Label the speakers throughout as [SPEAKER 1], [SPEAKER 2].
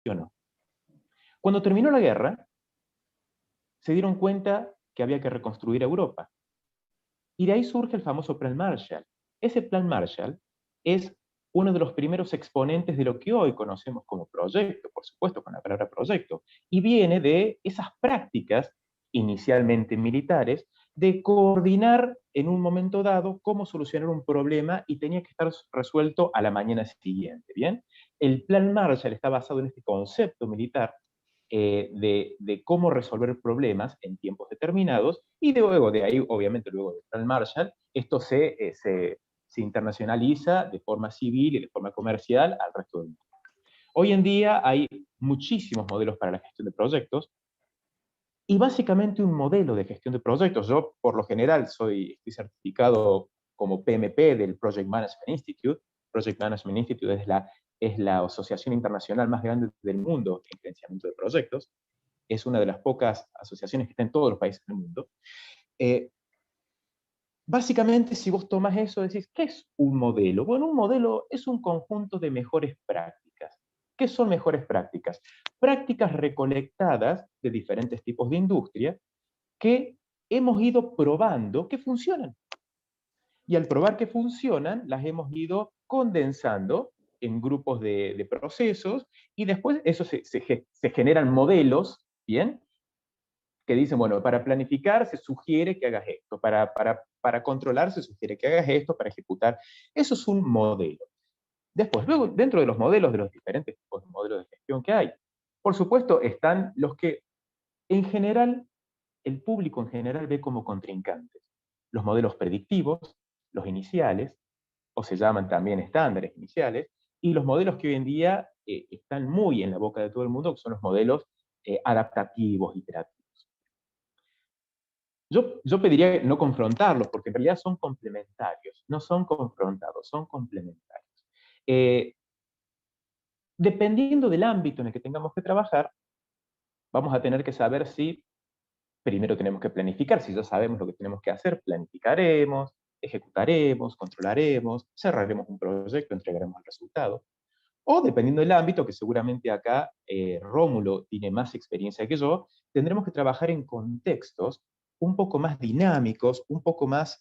[SPEAKER 1] funcionó. Cuando terminó la guerra, se dieron cuenta que había que reconstruir Europa. Y de ahí surge el famoso Plan Marshall. Ese Plan Marshall es uno de los primeros exponentes de lo que hoy conocemos como proyecto, por supuesto con la palabra proyecto, y viene de esas prácticas, inicialmente militares, de coordinar en un momento dado cómo solucionar un problema y tenía que estar resuelto a la mañana siguiente, ¿bien? El Plan Marshall está basado en este concepto militar de cómo resolver problemas en tiempos determinados, y luego de ahí, obviamente, luego del Plan Marshall, esto se internacionaliza de forma civil y de forma comercial al resto del mundo. Hoy en día hay muchísimos modelos para la gestión de proyectos, y básicamente un modelo de gestión de proyectos. Yo, por lo general, estoy certificado como PMP del Project Management Institute. Project Management Institute es la asociación internacional más grande del mundo en gerenciamiento de proyectos. Es una de las pocas asociaciones que está en todos los países del mundo. Básicamente, si vos tomás eso, decís, ¿qué es un modelo? Bueno, un modelo es un conjunto de mejores prácticas. ¿Qué son mejores prácticas? Prácticas recolectadas de diferentes tipos de industria que hemos ido probando que funcionan. Y al probar que funcionan, las hemos ido condensando en grupos de procesos, y después eso se generan modelos, ¿bien? Que dicen, bueno, para planificar se sugiere que hagas esto, para controlar se sugiere que hagas esto, para ejecutar. Eso es un modelo. Después, luego, dentro de los modelos, de los diferentes tipos de modelos de gestión que hay, por supuesto, están los que, en general, el público en general ve como contrincantes. Los modelos predictivos, los iniciales, o se llaman también estándares iniciales, y los modelos que hoy en día están muy en la boca de todo el mundo, que son los modelos adaptativos, iterativos. Yo pediría no confrontarlos, porque en realidad son complementarios, no son confrontados, son complementarios. Eh, Dependiendo del ámbito en el que tengamos que trabajar, vamos a tener que saber si primero tenemos que planificar. Si ya sabemos lo que tenemos que hacer, planificaremos, ejecutaremos, controlaremos, cerraremos un proyecto, entregaremos el resultado. O dependiendo del ámbito, que seguramente acá Rómulo tiene más experiencia que yo, tendremos que trabajar en contextos un poco más dinámicos, un poco más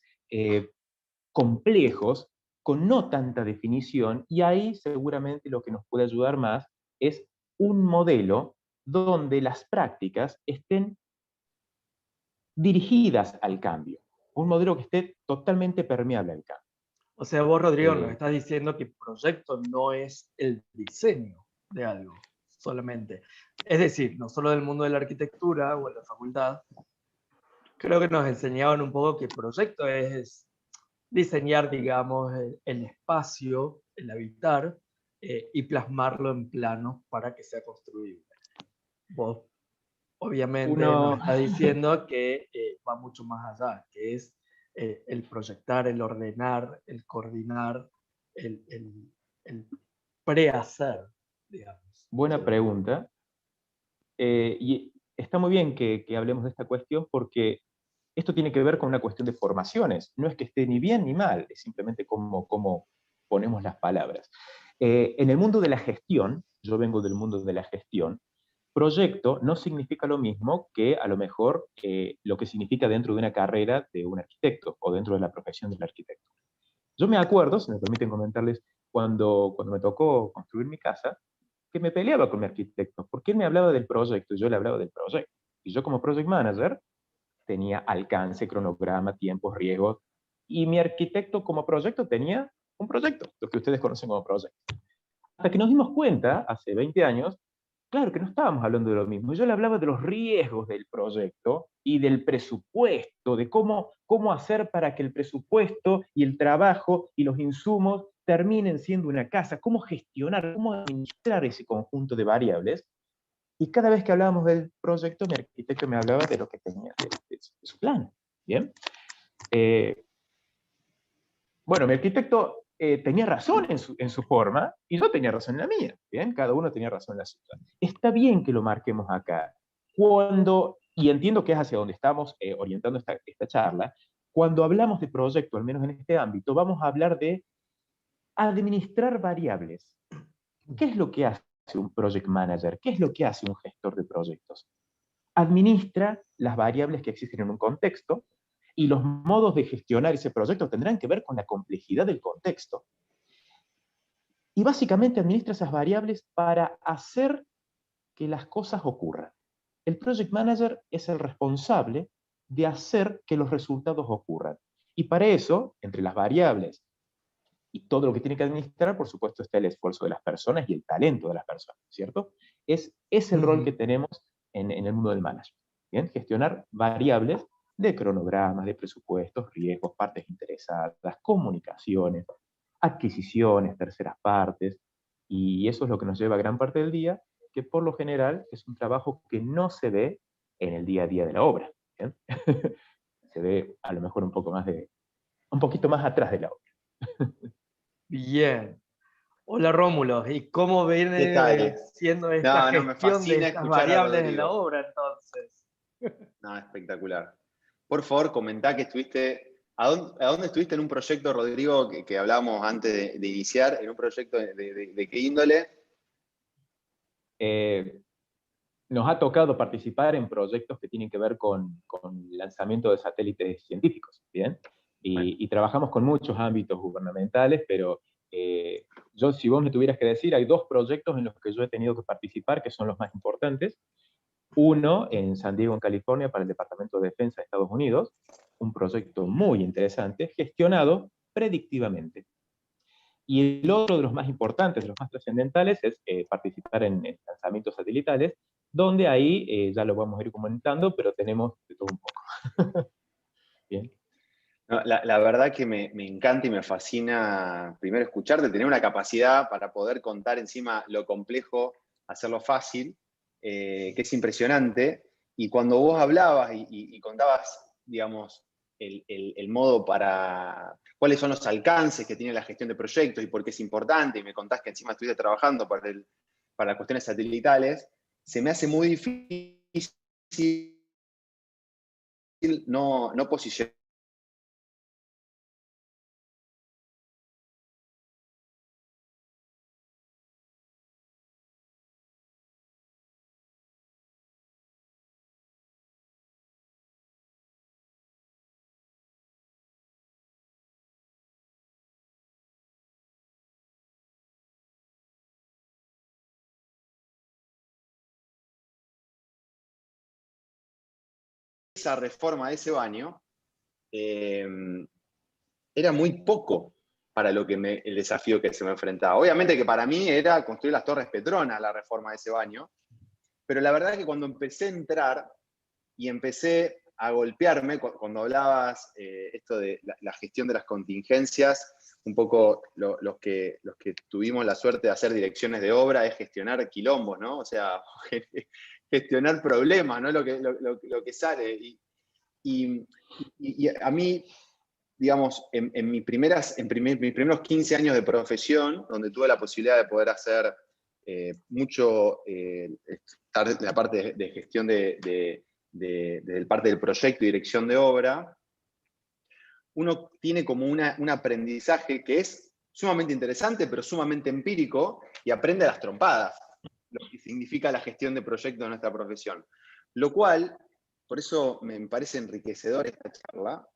[SPEAKER 1] complejos, con no tanta definición, y ahí seguramente lo que nos puede ayudar más es un modelo donde las prácticas estén dirigidas al cambio, un modelo que esté totalmente permeable al cambio.
[SPEAKER 2] O sea, vos, Rodrigo, nos
[SPEAKER 1] Eh,
[SPEAKER 2] estás diciendo que proyecto no es el diseño de algo solamente. Es decir, no solo del mundo de la arquitectura o en la facultad, creo que nos enseñaban un poco que proyecto es diseñar, digamos, el espacio, el habitar, y plasmarlo en planos para que sea construible. Vos, obviamente, nos
[SPEAKER 1] uno,
[SPEAKER 2] está diciendo que va mucho más allá, que es el proyectar, el ordenar, el coordinar, el prehacer, digamos.
[SPEAKER 1] buena pregunta. Y está muy bien que hablemos de esta cuestión, porque esto tiene que ver con una cuestión de formaciones. No es que esté ni bien ni mal, es simplemente cómo ponemos las palabras. En el mundo de la gestión, yo vengo del mundo de la gestión, proyecto no significa lo mismo que a lo mejor lo que significa dentro de una carrera de un arquitecto o dentro de la profesión del arquitecto. Yo me acuerdo, si me permiten comentarles, cuando me tocó construir mi casa, que me peleaba con mi arquitecto, porque él me hablaba del proyecto y yo le hablaba del proyecto. Y yo como project manager tenía alcance, cronograma, tiempos, riesgos, y mi arquitecto como proyecto tenía un proyecto, lo que ustedes conocen como proyecto. Hasta que nos dimos cuenta, hace 20 años, claro que no estábamos hablando de lo mismo. Yo le hablaba de los riesgos del proyecto y del presupuesto, de cómo hacer para que el presupuesto y el trabajo y los insumos terminen siendo una casa, cómo gestionar, cómo administrar ese conjunto de variables. Y cada vez que hablábamos del proyecto, mi arquitecto me hablaba de lo que tenía, de su plan. ¿Bien? Eh, bueno, mi arquitecto tenía razón en su forma, y yo tenía razón en la mía. ¿Bien? Cada uno tenía razón en la suya. Está bien que lo marquemos acá. Y entiendo que es hacia donde estamos orientando esta charla, cuando hablamos de proyecto, al menos en este ámbito, vamos a hablar de administrar variables. ¿Qué es lo que hace un project manager? ¿Qué es lo que hace un gestor de proyectos? Administra las variables que existen en un contexto y los modos de gestionar ese proyecto tendrán que ver con la complejidad del contexto. Y básicamente administra esas variables para hacer que las cosas ocurran. El project manager es el responsable de hacer que los resultados ocurran. Y para eso, entre las variables y todo lo que tiene que administrar, por supuesto, está el esfuerzo de las personas y el talento de las personas, ¿cierto? Es el rol que tenemos en el mundo del management. ¿Bien? Gestionar variables de cronogramas, de presupuestos, riesgos, partes interesadas, comunicaciones, adquisiciones, terceras partes, y eso es lo que nos lleva gran parte del día, que por lo general es un trabajo que no se ve en el día a día de la obra. ¿Bien? Se ve a lo mejor un poquito más atrás de la obra.
[SPEAKER 2] Bien. Hola Rómulo, ¿y cómo
[SPEAKER 3] ¿Qué
[SPEAKER 2] viene
[SPEAKER 3] tal?
[SPEAKER 2] siendo esta
[SPEAKER 3] No, me
[SPEAKER 2] gestión de
[SPEAKER 3] fascina
[SPEAKER 2] estas
[SPEAKER 3] escuchar a
[SPEAKER 2] variables en la
[SPEAKER 3] Rodrigo.
[SPEAKER 2] obra entonces?
[SPEAKER 3] No, espectacular. Por favor, comentá que estuviste. ¿A dónde estuviste en un proyecto, Rodrigo, que hablábamos antes de iniciar? ¿En un proyecto de qué índole?
[SPEAKER 1] Nos ha tocado participar en proyectos que tienen que ver con lanzamiento de satélites científicos, ¿bien? Y trabajamos con muchos ámbitos gubernamentales, pero yo, si vos me tuvieras que decir, hay dos proyectos en los que yo he tenido que participar, que son los más importantes. Uno en San Diego, en California, para el Departamento de Defensa de Estados Unidos, un proyecto muy interesante, gestionado predictivamente. Y el otro de los más importantes, de los más trascendentales, es participar en lanzamientos satelitales, donde ahí ya lo vamos a ir comentando, pero tenemos de todo un poco. Bien.
[SPEAKER 3] No, la verdad que me encanta y me fascina primero escucharte, tener una capacidad para poder contar encima lo complejo, hacerlo fácil, que es impresionante. Y cuando vos hablabas y contabas, digamos, el modo para cuáles son los alcances que tiene la gestión de proyectos y por qué es importante, y me contás que encima estuviste trabajando para las cuestiones satelitales, se me hace muy difícil no posicionar esa reforma de ese baño. Era muy poco para el desafío que se me enfrentaba. Obviamente que para mí era construir las Torres Petronas, la reforma de ese baño, pero la verdad es que cuando empecé a entrar y empecé a golpearme, cuando hablabas esto de la gestión de las contingencias, un poco los que tuvimos la suerte de hacer direcciones de obra es gestionar quilombos, ¿no? O sea, gestionar problemas, ¿no? Lo que sale. Y a mí, digamos, en mis primeros 15 años de profesión, donde tuve la posibilidad de poder hacer mucho, estar en la parte de gestión del parte del proyecto y dirección de obra, uno tiene como un aprendizaje que es sumamente interesante, pero sumamente empírico, y aprende a las trompadas, lo que significa la gestión de proyectos en nuestra profesión. Lo cual, por eso me parece enriquecedor esta charla,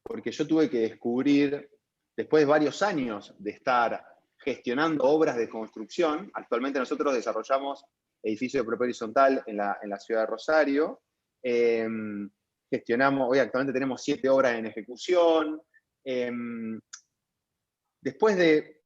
[SPEAKER 3] porque yo tuve que descubrir, después de varios años de estar gestionando obras de construcción, actualmente nosotros desarrollamos edificios de propiedad horizontal en la ciudad de Rosario, gestionamos, hoy actualmente tenemos 7 obras en ejecución, después de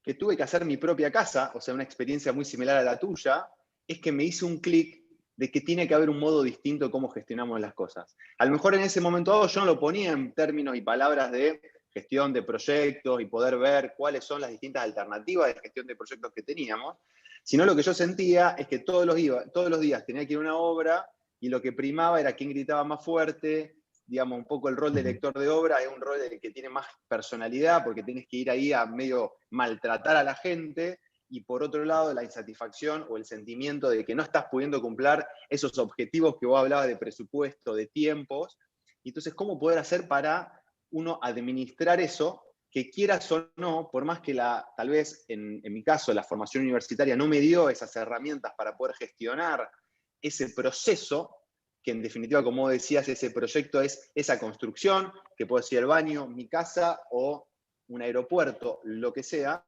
[SPEAKER 3] que tuve que hacer mi propia casa, o sea, una experiencia muy similar a la tuya, es que me hizo un clic de que tiene que haber un modo distinto de cómo gestionamos las cosas. A lo mejor en ese momento dado yo no lo ponía en términos y palabras de gestión de proyectos y poder ver cuáles son las distintas alternativas de gestión de proyectos que teníamos, sino lo que yo sentía es que todos los días tenía que ir a una obra y lo que primaba era quién gritaba más fuerte, digamos, un poco el rol de lector de obra es un rol que tiene más personalidad porque tienes que ir ahí a medio maltratar a la gente, y por otro lado la insatisfacción o el sentimiento de que no estás pudiendo cumplir esos objetivos que vos hablabas de presupuesto, de tiempos. Y entonces, ¿cómo poder hacer para uno administrar eso que quieras o no, por más que tal vez en mi caso la formación universitaria no me dio esas herramientas para poder gestionar ese proceso, que en definitiva, como decías, ese proyecto es esa construcción, que puede ser el baño, mi casa o un aeropuerto, lo que sea.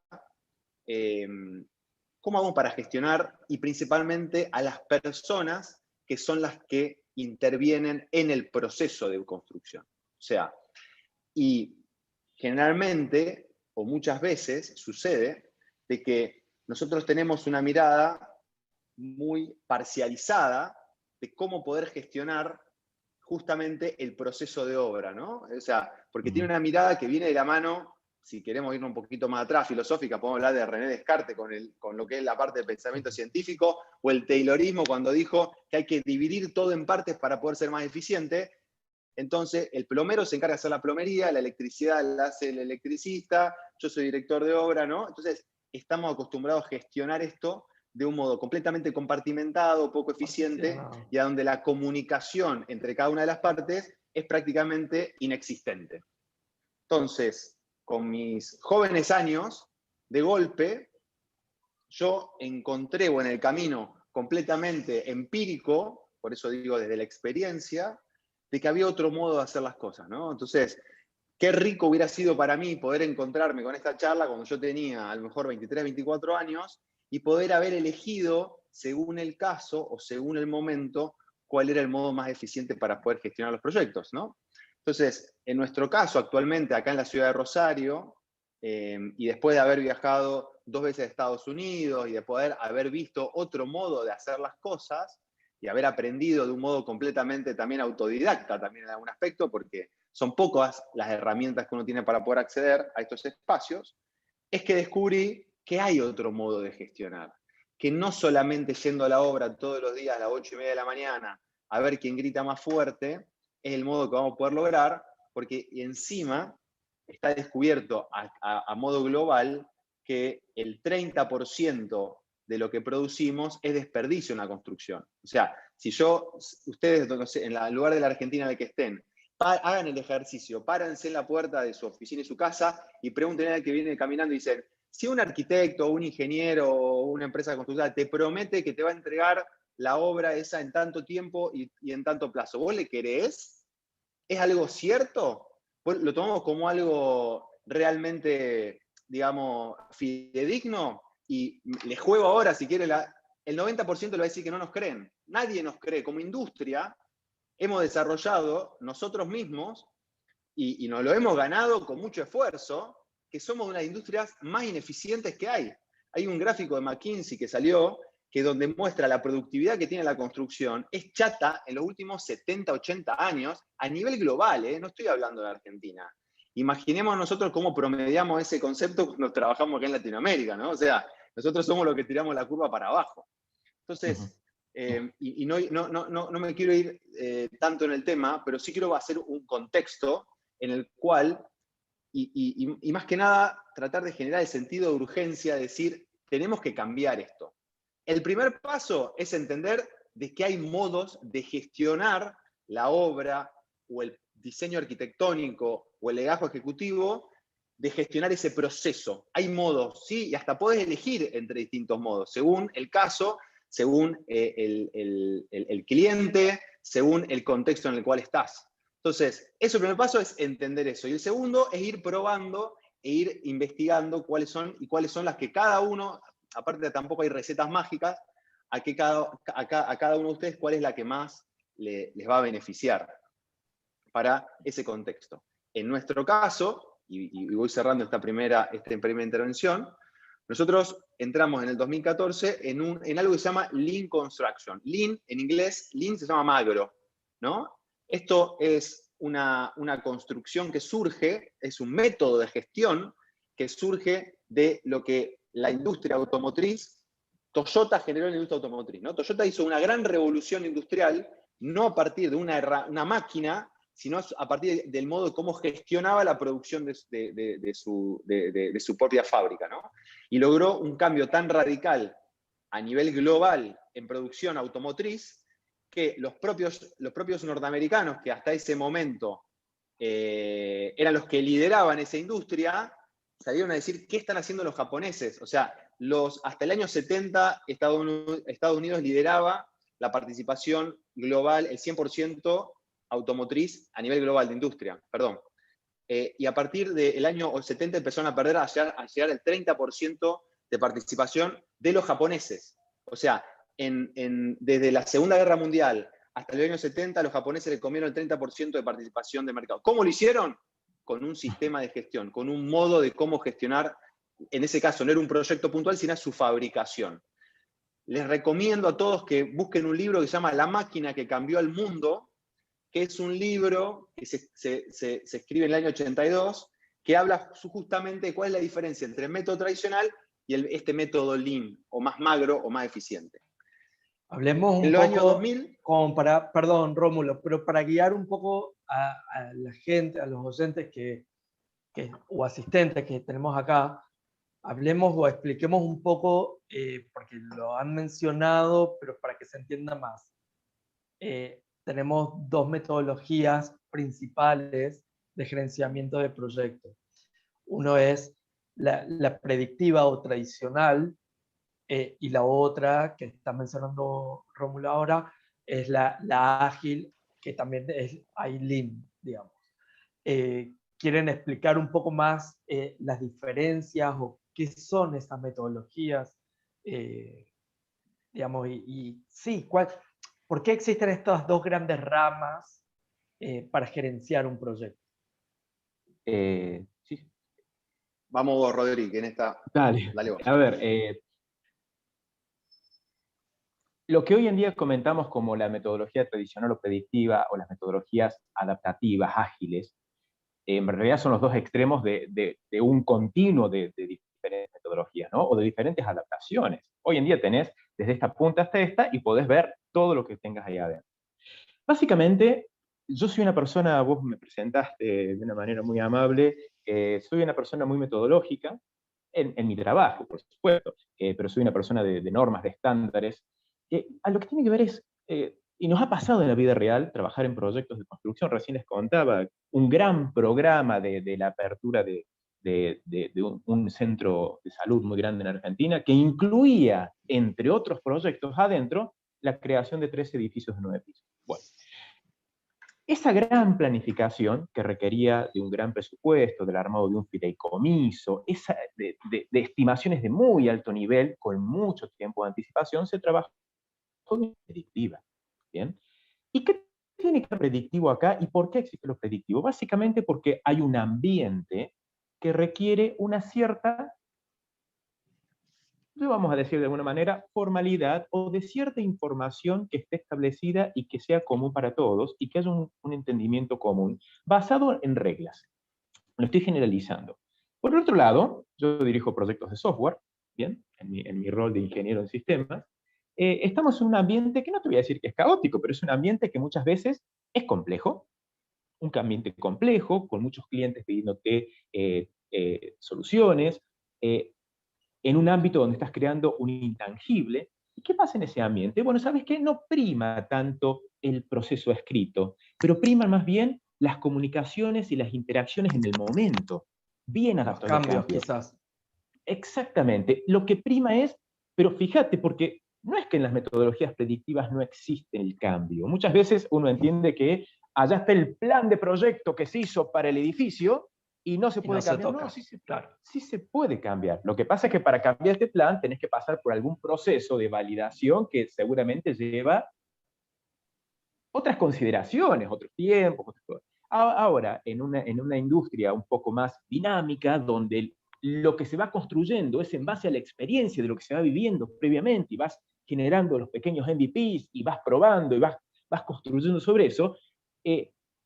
[SPEAKER 3] ¿Cómo hago para gestionar y principalmente a las personas que son las que intervienen en el proceso de construcción? O sea, y generalmente, o muchas veces, sucede de que nosotros tenemos una mirada muy parcializada de cómo poder gestionar justamente el proceso de obra, ¿no? O sea, porque tiene una mirada que viene de la mano, si queremos irnos un poquito más atrás, filosófica, podemos hablar de René Descartes con lo que es la parte del pensamiento científico, o el taylorismo cuando dijo que hay que dividir todo en partes para poder ser más eficiente. Entonces, el plomero se encarga de hacer la plomería, la electricidad la hace el electricista, yo soy director de obra, ¿no? Entonces, estamos acostumbrados a gestionar esto de un modo completamente compartimentado, poco eficiente, y a donde la comunicación entre cada una de las partes es prácticamente inexistente. Entonces, con mis jóvenes años, de golpe, yo encontré, o en el camino completamente empírico, por eso digo desde la experiencia, de que había otro modo de hacer las cosas, ¿no? Entonces, qué rico hubiera sido para mí poder encontrarme con esta charla cuando yo tenía a lo mejor 23, 24 años y poder haber elegido, según el caso o según el momento, cuál era el modo más eficiente para poder gestionar los proyectos, ¿no? Entonces, en nuestro caso, actualmente acá en la ciudad de Rosario, y después de haber viajado 2 veces a Estados Unidos y de poder haber visto otro modo de hacer las cosas, y haber aprendido de un modo completamente también autodidacta, también en algún aspecto, porque son pocas las herramientas que uno tiene para poder acceder a estos espacios, es que descubrí que hay otro modo de gestionar, que no solamente yendo a la obra todos los días a las 8:30 de la mañana a ver quién grita más fuerte, es el modo que vamos a poder lograr, porque encima está descubierto a modo global que el 30% de lo que producimos es desperdicio en la construcción. O sea, si ustedes, no sé, en el lugar de la Argentina en el que estén, hagan el ejercicio, párense en la puerta de su oficina y su casa y pregúntenle al que viene caminando y dicen, si un arquitecto, un ingeniero o una empresa constructora te promete que te va a entregar la obra esa en tanto tiempo y en tanto plazo, ¿vos le querés? ¿Es algo cierto? Pues lo tomamos como algo realmente, digamos, fidedigno, y les juego ahora, si quiere, el 90% le va a decir que no nos creen. Nadie nos cree. Como industria, hemos desarrollado nosotros mismos, y nos lo hemos ganado con mucho esfuerzo, que somos una de las industrias más ineficientes que hay. Hay un gráfico de McKinsey que salió, que donde muestra la productividad que tiene la construcción, es chata en los últimos 70, 80 años, a nivel global, no estoy hablando de Argentina. Imaginemos nosotros cómo promediamos ese concepto cuando trabajamos acá en Latinoamérica, ¿no? O sea, nosotros somos los que tiramos la curva para abajo. Entonces, y no me quiero ir tanto en el tema, pero sí quiero hacer un contexto en el cual, y más que nada, tratar de generar el sentido de urgencia, decir, tenemos que cambiar esto. El primer paso es entender de que hay modos de gestionar la obra o el diseño arquitectónico o el legajo ejecutivo, de gestionar ese proceso. Hay modos, ¿sí? Y hasta podés elegir entre distintos modos, según el caso, según el cliente, según el contexto en el cual estás. Entonces, el primer paso es entender eso. Y el segundo es ir probando e ir investigando cuáles son las que cada uno, aparte de tampoco hay recetas mágicas, a cada uno de ustedes cuál es la que más les va a beneficiar para ese contexto. En nuestro caso, y voy cerrando esta primera intervención, nosotros entramos en el 2014 en algo que se llama Lean Construction. Lean, en inglés, Lean se llama magro, ¿no? Esto es una construcción que surge, es un método de gestión que surge de lo que la industria automotriz, Toyota generó en la industria automotriz, ¿no? Toyota hizo una gran revolución industrial, no a partir de una máquina, sino a partir del modo de cómo gestionaba la producción de su propia fábrica, ¿no? Y logró un cambio tan radical a nivel global en producción automotriz que los propios norteamericanos, que hasta ese momento eran los que lideraban esa industria, salieron a decir qué están haciendo los japoneses. O sea, hasta el año 70 Estados Unidos lideraba la participación global, el 100% automotriz a nivel global de industria, perdón. Y a partir del año 70 empezaron a perder a llegar al 30% de participación de los japoneses. O sea, desde la Segunda Guerra Mundial hasta el año 70, los japoneses le comieron el 30% de participación de mercado. ¿Cómo lo hicieron? Con un sistema de gestión, con un modo de cómo gestionar. En ese caso no era un proyecto puntual, sino su fabricación. Les recomiendo a todos que busquen un libro que se llama La máquina que cambió el mundo, que es un libro que se escribe en el año 82, que habla justamente de cuál es la diferencia entre el método tradicional y este método Lean, o más magro o más eficiente.
[SPEAKER 2] Hablemos un
[SPEAKER 3] en los
[SPEAKER 2] poco,
[SPEAKER 3] años 2000,
[SPEAKER 2] como perdón, Rómulo, pero para guiar un poco a la gente, a los docentes o asistentes que tenemos acá, hablemos o expliquemos un poco, porque lo han mencionado, pero para que se entienda más. Tenemos dos metodologías principales de gerenciamiento de proyectos. Uno es la predictiva o tradicional, y la otra que está mencionando Rómulo ahora es la ágil, que también hay Lean, digamos. ¿Quieren explicar un poco más las diferencias o qué son esas metodologías? Digamos, sí, ¿por qué existen estas dos grandes ramas para gerenciar un proyecto?
[SPEAKER 1] Sí.
[SPEAKER 3] vamos vos, Rodri, en esta.
[SPEAKER 1] Dale.
[SPEAKER 3] Dale vos.
[SPEAKER 1] A ver, lo que hoy en día comentamos como la metodología tradicional o predictiva, o las metodologías adaptativas, ágiles, en realidad son los dos extremos de un continuo de diferentes metodologías, ¿no? O de diferentes adaptaciones. Hoy en día tenés desde esta punta hasta esta y podés ver todo lo que tengas ahí adentro. Básicamente, yo soy una persona, vos me presentaste de una manera muy amable, soy una persona muy metodológica en mi trabajo, por supuesto, pero soy una persona de normas, de estándares. A lo que tiene que ver es, y nos ha pasado en la vida real, trabajar en proyectos de construcción. Recién les contaba un gran programa de la apertura de un centro de salud muy grande en Argentina, que incluía, entre otros proyectos adentro, la creación de 3 edificios de 9 pisos. Bueno, esa gran planificación que requería de un gran presupuesto, del armado de un fideicomiso, de estimaciones de muy alto nivel, con mucho tiempo de anticipación, se trabajó en predictiva. ¿Bien? ¿Y qué tiene que ver predictivo acá y por qué existe lo predictivo? Básicamente porque hay un ambiente que requiere una cierta, vamos a decir de alguna manera, formalidad o de cierta información que esté establecida y que sea común para todos y que haya un entendimiento común basado en reglas. Lo estoy generalizando. Por otro lado, yo dirijo proyectos de software, ¿bien? En mi rol de ingeniero en sistemas. Estamos en un ambiente que no te voy a decir que es caótico, pero es un ambiente que muchas veces es complejo, un ambiente complejo, con muchos clientes pidiéndote soluciones, en un ámbito donde estás creando un intangible. ¿Y qué pasa en ese ambiente? Bueno, ¿sabes qué? No prima tanto el proceso escrito, pero priman más bien las comunicaciones y las interacciones en el momento, bien adaptadas al
[SPEAKER 2] Cambios,
[SPEAKER 1] cambio.
[SPEAKER 2] quizás.
[SPEAKER 1] Exactamente. Lo que prima es, pero fíjate, porque no es que en las metodologías predictivas no existe el cambio. Muchas veces uno entiende que allá está el plan de proyecto que se hizo para el edificio y no se puede cambiar. No, sí se puede cambiar. Lo que pasa es que para cambiar este plan tenés que pasar por algún proceso de validación que seguramente lleva otras consideraciones, otros tiempos, otras cosas. Ahora, en una industria un poco más dinámica, donde lo que se va construyendo es en base a la experiencia de lo que se va viviendo previamente, y vas generando los pequeños MVPs, y vas probando, y vas construyendo sobre eso,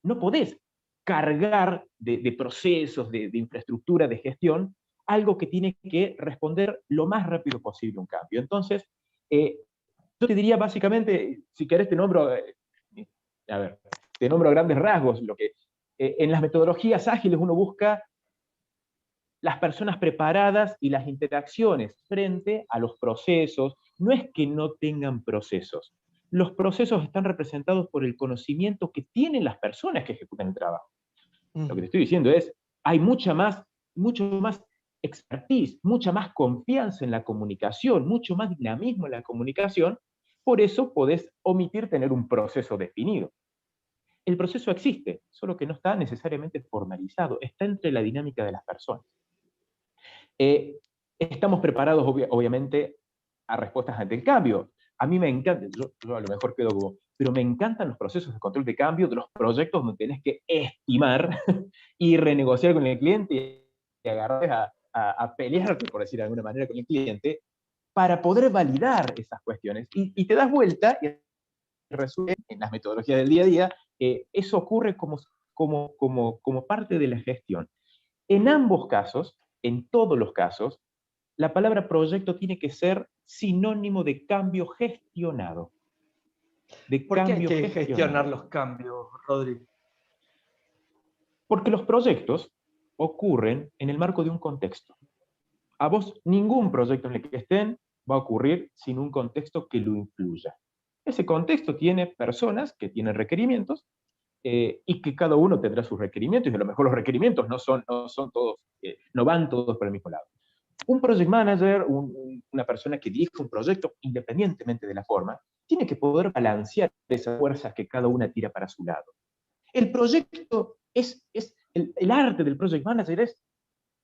[SPEAKER 1] no podés cargar de procesos, de infraestructura, de gestión, algo que tiene que responder lo más rápido posible a un cambio. Entonces, yo te diría básicamente, si querés te nombro, te nombro a grandes rasgos, lo que en las metodologías ágiles uno busca las personas preparadas y las interacciones frente a los procesos. No es que no tengan procesos. Los procesos están representados por el conocimiento que tienen las personas que ejecutan el trabajo. Lo que te estoy diciendo es, hay mucho más expertise, mucha más confianza en la comunicación, mucho más dinamismo en la comunicación, por eso podés omitir tener un proceso definido. El proceso existe, solo que no está necesariamente formalizado, está entre la dinámica de las personas. Estamos preparados, obviamente, a respuestas ante el cambio. A mí me encanta, yo a lo mejor quedo como, pero me encantan los procesos de control de cambio, de los proyectos donde tenés que estimar y renegociar con el cliente y agarrar a pelearte, por decir de alguna manera, con el cliente, para poder validar esas cuestiones. Y te das vuelta y resuelve en las metodologías del día a día, eso ocurre como parte de la gestión. En ambos casos, en todos los casos, la palabra proyecto tiene que ser sinónimo de cambio gestionado.
[SPEAKER 2] ¿Por qué hay que gestionar los cambios, Rodri?
[SPEAKER 1] Porque los proyectos ocurren en el marco de un contexto. A vos ningún proyecto en el que estén va a ocurrir sin un contexto que lo incluya. Ese contexto tiene personas que tienen requerimientos y que cada uno tendrá sus requerimientos, y a lo mejor los requerimientos no son todos, no van todos por el mismo lado. Un project manager, una persona que dirige un proyecto, independientemente de la forma, tiene que poder balancear esas fuerzas que cada una tira para su lado. El proyecto el arte del project manager es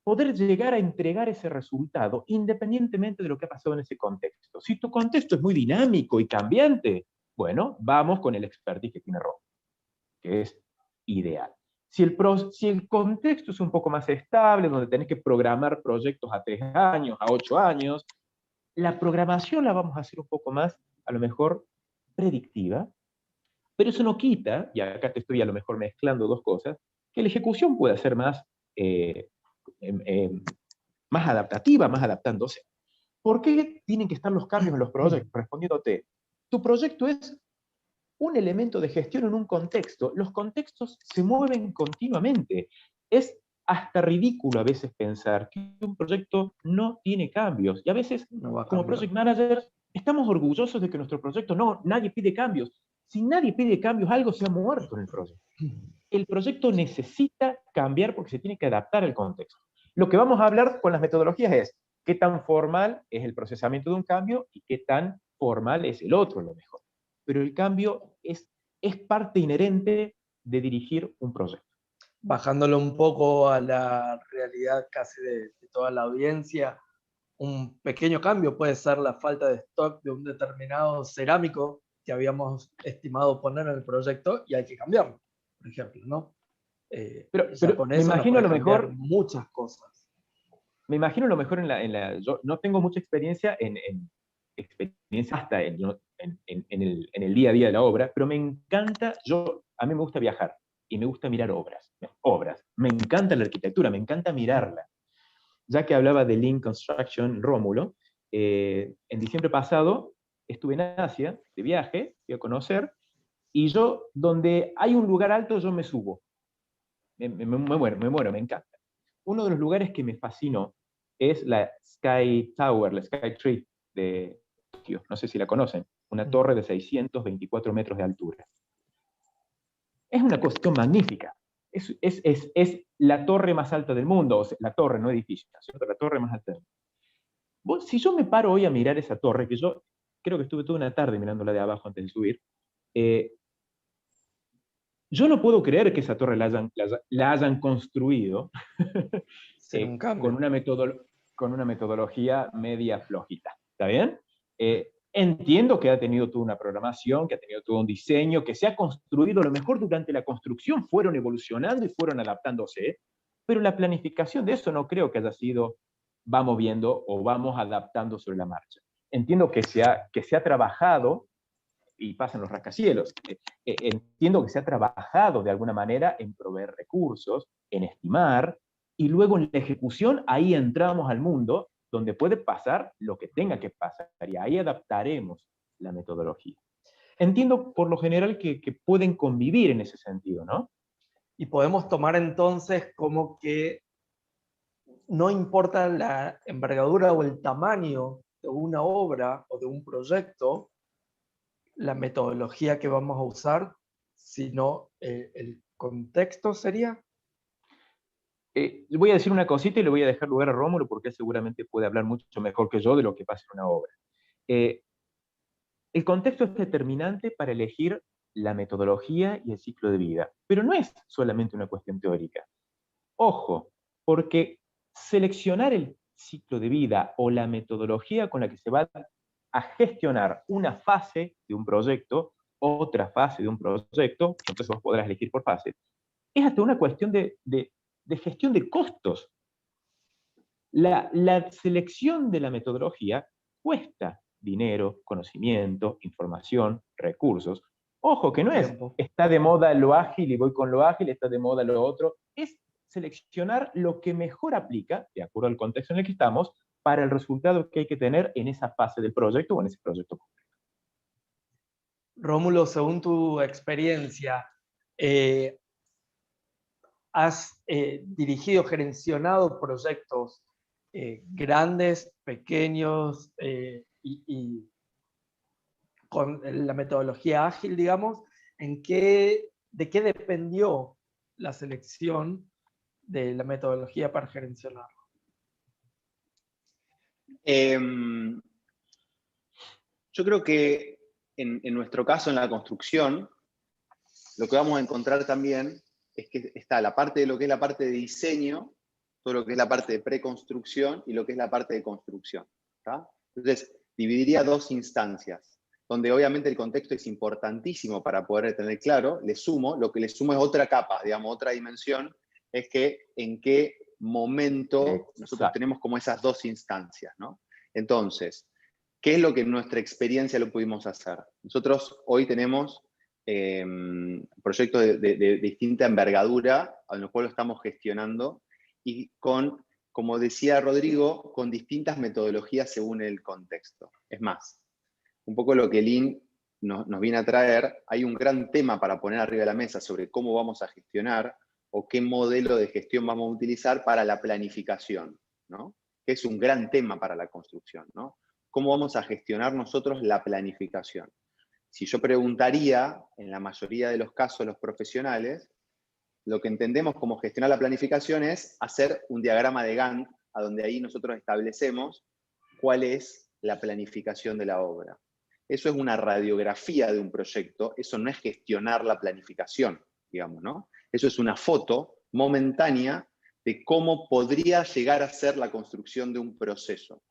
[SPEAKER 1] poder llegar a entregar ese resultado independientemente de lo que ha pasado en ese contexto. Si tu contexto es muy dinámico y cambiante, bueno, vamos con el expertise que tiene Ron, que es ideal. Si el contexto es un poco más estable, donde tenés que programar proyectos a 3 años, a 8 años, la programación la vamos a hacer un poco más, a lo mejor, predictiva, pero eso no quita, y acá te estoy a lo mejor mezclando dos cosas, que la ejecución pueda ser más, más adaptativa, más adaptándose. ¿Por qué tienen que estar los cambios en los proyectos? Respondiéndote, tu proyecto es un elemento de gestión en un contexto. Los contextos se mueven continuamente. Es hasta ridículo a veces pensar que un proyecto no tiene cambios. Y a veces, como project managers, estamos orgullosos de que nuestro proyecto nadie pide cambios. Si nadie pide cambios, algo se ha muerto en el proyecto. El proyecto necesita cambiar porque se tiene que adaptar al contexto. Lo que vamos a hablar con las metodologías es qué tan formal es el procesamiento de un cambio y qué tan formal es el otro, lo mejor. Pero el cambio es parte inherente de dirigir un proyecto.
[SPEAKER 2] Bajándolo un poco a la realidad casi de toda la audiencia, un pequeño cambio puede ser la falta de stock de un determinado cerámico que habíamos estimado poner en el proyecto y hay que cambiarlo, por ejemplo, ¿no?
[SPEAKER 1] Pero
[SPEAKER 2] con
[SPEAKER 1] me
[SPEAKER 2] eso
[SPEAKER 1] imagino a lo mejor
[SPEAKER 2] muchas cosas.
[SPEAKER 1] Me imagino a lo mejor yo no tengo mucha experiencia experiencia hasta en el día a día de la obra, pero me encanta, a mí me gusta viajar y me gusta mirar obras. Me encanta la arquitectura, me encanta mirarla. Ya que hablaba de Lean Construction, Rómulo, en diciembre pasado estuve en Asia de viaje, fui a conocer, y yo, donde hay un lugar alto, yo me subo. Me muero, me encanta. Uno de los lugares que me fascinó es la Sky Tower, la Sky Tree de Tokio. No sé si la conocen. Una torre de 624 metros de altura. Es una cuestión magnífica. Es la torre más alta del mundo. O sea, la torre, no edificio, ¿cierto? La torre más alta del mundo. Si yo me paro hoy a mirar esa torre, que yo creo que estuve toda una tarde mirándola de abajo antes de subir, yo no puedo creer que esa torre la hayan construido con una metodología media flojita. ¿Está bien? Entiendo que ha tenido toda una programación, que ha tenido todo un diseño, que se ha construido, a lo mejor durante la construcción fueron evolucionando y fueron adaptándose, pero la planificación de eso no creo que haya sido vamos viendo o vamos adaptando sobre la marcha. Entiendo que se ha trabajado y pasan los rascacielos. Entiendo que se ha trabajado de alguna manera en proveer recursos, en estimar, y luego en la ejecución ahí entramos al mundo donde puede pasar lo que tenga que pasar, y ahí adaptaremos la metodología. Entiendo por lo general que pueden convivir en ese sentido, ¿no?
[SPEAKER 2] Y podemos tomar entonces como que no importa la envergadura o el tamaño de una obra o de un proyecto, la metodología que vamos a usar, sino el contexto sería.
[SPEAKER 1] Voy a decir una cosita y le voy a dejar lugar a Rómulo porque él seguramente puede hablar mucho mejor que yo de lo que pasa en una obra. Eh, el contexto es determinante para elegir la metodología y el ciclo de vida, pero no es solamente una cuestión teórica. Ojo, porque seleccionar el ciclo de vida o la metodología con la que se va a gestionar una fase de un proyecto, otra fase de un proyecto, entonces vos podrás elegir por fase, es hasta una cuestión de gestión de costos. La selección de la metodología cuesta dinero, conocimiento, información, recursos. Ojo, que no es,
[SPEAKER 2] Tiempo.
[SPEAKER 1] está de moda lo ágil y voy con lo ágil, está de moda lo otro. Es seleccionar lo que mejor aplica, de acuerdo al contexto en el que estamos, para el resultado que hay que tener en esa fase del proyecto o en ese proyecto.
[SPEAKER 2] Rómulo, según tu experiencia, has dirigido, gerencionado proyectos grandes, pequeños y con la metodología ágil, digamos. ¿De qué dependió la selección de la metodología para gerencionar?
[SPEAKER 3] Yo creo que en nuestro caso, en la construcción, lo que vamos a encontrar también es que está la parte de lo que es la parte de diseño, todo lo que es la parte de preconstrucción y lo que es la parte de construcción. ¿Tá? Entonces, dividiría dos instancias, donde obviamente el contexto es importantísimo para poder tener claro. Lo que le sumo es otra capa, digamos, otra dimensión, es que en qué momento nosotros tenemos como esas dos instancias, ¿no? Entonces, ¿qué es lo que en nuestra experiencia lo pudimos hacer? Nosotros hoy tenemos proyectos de distinta envergadura, a los cuales estamos gestionando, y con, como decía Rodrigo, con distintas metodologías según el contexto. Es más, un poco lo que Lynn nos viene a traer, hay un gran tema para poner arriba de la mesa sobre cómo vamos a gestionar o qué modelo de gestión vamos a utilizar para la planificación, ¿no? Que es un gran tema para la construcción, ¿no? ¿Cómo vamos a gestionar nosotros la planificación? Si yo preguntaría, en la mayoría de los casos, los profesionales, lo que entendemos como gestionar la planificación es hacer un diagrama de Gantt, a donde ahí nosotros establecemos cuál es la planificación de la obra. Eso es una radiografía de un proyecto, eso no es gestionar la planificación, digamos, ¿no? Eso es una foto momentánea de cómo podría llegar a ser la construcción de un proceso.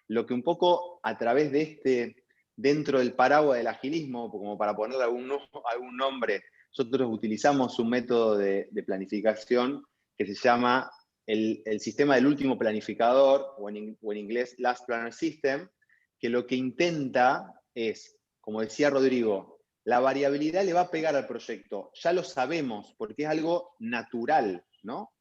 [SPEAKER 3] Lo que un poco a través de dentro del paraguas del agilismo, como para ponerle algún nombre, nosotros utilizamos un método de planificación que se llama el sistema del último planificador, o en inglés Last Planner System, que lo que intenta es, como decía Rodrigo, la variabilidad le va a pegar al proyecto, ya lo sabemos, porque es algo natural, ¿no?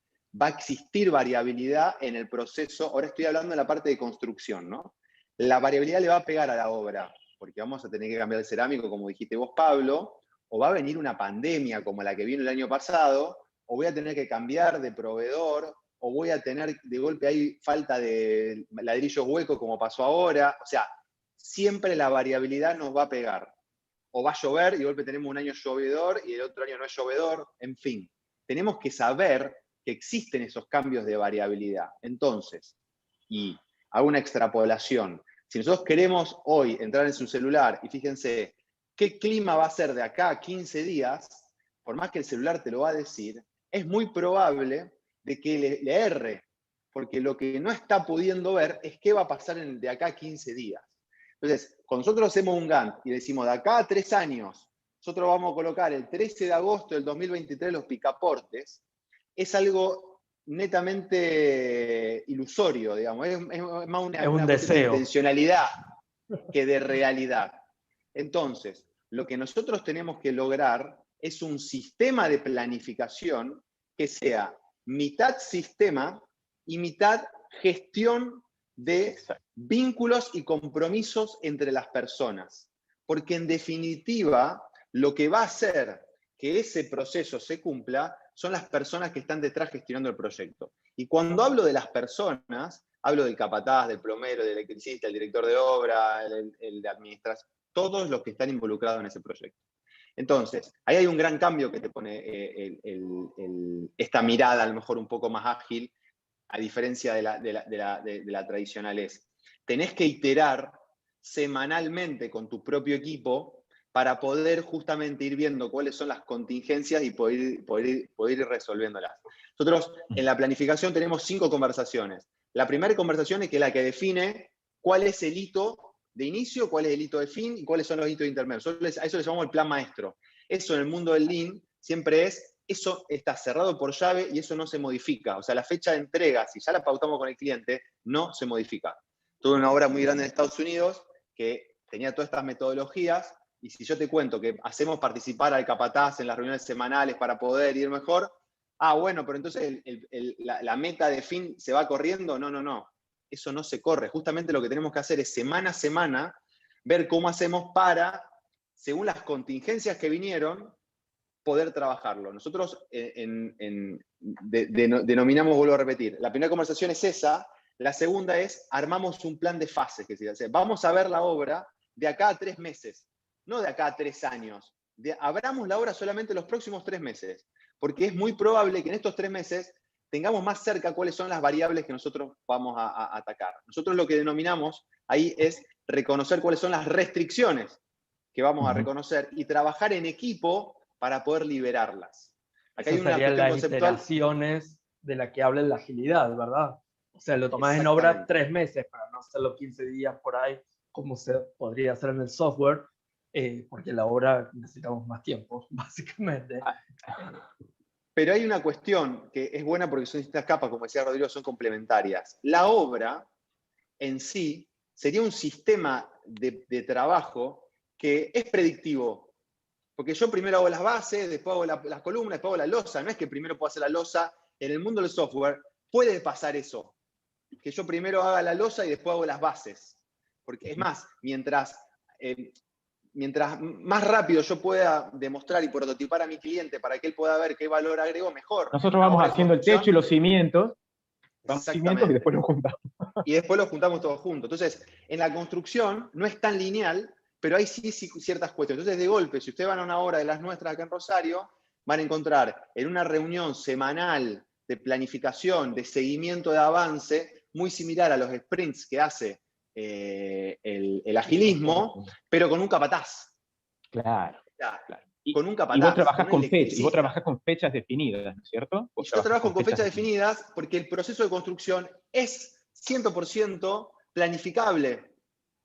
[SPEAKER 3] Va a existir variabilidad en el proceso. Ahora estoy hablando de la parte de construcción, ¿no? La variabilidad le va a pegar a la obra, porque vamos a tener que cambiar el cerámico, como dijiste vos, Pablo, o va a venir una pandemia como la que vino el año pasado, o voy a tener que cambiar de proveedor, o voy a tener de golpe ahí falta de ladrillos huecos como pasó ahora. O sea, siempre la variabilidad nos va a pegar. O va a llover y de golpe tenemos un año llovedor y el otro año no es llovedor. En fin, tenemos que saber que existen esos cambios de variabilidad. Entonces, y hago una extrapolación. Si nosotros queremos hoy entrar en su celular y fíjense qué clima va a ser de acá a 15 días, por más que el celular te lo va a decir, es muy probable de que le erre, porque lo que no está pudiendo ver es qué va a pasar de acá a 15 días. Entonces, cuando nosotros hacemos un Gantt y decimos de acá a 3 años, nosotros vamos a colocar el 13 de agosto del 2023 los picaportes, es algo netamente ilusorio, digamos, es más una cuestión de intencionalidad que de realidad. Entonces, lo que nosotros tenemos que lograr es un sistema de planificación que sea mitad sistema y mitad gestión de vínculos y compromisos entre las personas. Porque en definitiva, lo que va a hacer que ese proceso se cumpla son las personas que están detrás gestionando el proyecto. Y cuando hablo de las personas, hablo del capataz, del plomero, del electricista, el director de obra, el de administración, todos los que están involucrados en ese proyecto. Entonces, ahí hay un gran cambio que te pone esta mirada a lo mejor un poco más ágil, a diferencia de la tradicional es. Tenés que iterar semanalmente con tu propio equipo para poder justamente ir viendo cuáles son las contingencias y poder ir resolviéndolas. Nosotros en la planificación tenemos 5 conversaciones. La primera conversación es que la que define cuál es el hito de inicio, cuál es el hito de fin y cuáles son los hitos intermedios. A eso le llamamos el plan maestro. Eso en el mundo del Lean siempre eso está cerrado por llave y eso no se modifica. O sea, la fecha de entrega, si ya la pautamos con el cliente, no se modifica. Tuve una obra muy grande en Estados Unidos que tenía todas estas metodologías y si yo te cuento que hacemos participar al capataz en las reuniones semanales para poder ir mejor, bueno, pero entonces la meta de fin se va corriendo. No. Eso no se corre. Justamente lo que tenemos que hacer es semana a semana ver cómo hacemos para, según las contingencias que vinieron, poder trabajarlo. Nosotros denominamos, vuelvo a repetir, la primera conversación es esa, la segunda es armamos un plan de fases, que se vamos a ver la obra de acá a 3 meses, no de acá a 3 años. Abramos la obra solamente los próximos 3 meses, porque es muy probable que en estos 3 meses tengamos más cerca cuáles son las variables que nosotros vamos a atacar. Nosotros lo que denominamos ahí es reconocer cuáles son las restricciones que vamos a reconocer y trabajar en equipo para poder liberarlas.
[SPEAKER 2] Acá hay una cuestión conceptual. Las iteraciones de la que habla en la agilidad, ¿verdad? O sea, lo tomás en obra 3 meses para no hacerlo 15 días por ahí, como se podría hacer en el software, porque en la obra necesitamos más tiempo, básicamente.
[SPEAKER 3] Pero hay una cuestión que es buena porque son distintas capas, como decía Rodrigo, son complementarias. La obra en sí sería un sistema de trabajo que es predictivo. Porque yo primero hago las bases, después hago las columnas, después hago la losa. No es que primero puedo hacer la losa. En el mundo del software puede pasar eso. Que yo primero haga la losa y después hago las bases. Porque es más, mientras más rápido yo pueda demostrar y prototipar a mi cliente para que él pueda ver qué valor agrego, mejor.
[SPEAKER 1] Nosotros vamos haciendo el techo y los cimientos.
[SPEAKER 3] Exactamente.
[SPEAKER 1] Y después los juntamos.
[SPEAKER 3] Y después los juntamos todos juntos. Entonces, en la construcción no es tan lineal, pero hay sí ciertas cuestiones. Entonces, de golpe, si ustedes van a una obra de las nuestras acá en Rosario, van a encontrar en una reunión semanal de planificación, de seguimiento de avance, muy similar a los sprints que hace el agilismo, pero con un capataz.
[SPEAKER 1] Claro.
[SPEAKER 3] Con un capataz.
[SPEAKER 1] Y vos trabajás con fechas definidas, ¿no es cierto?
[SPEAKER 3] Yo trabajo con fechas definidas porque el proceso de construcción es 100% planificable.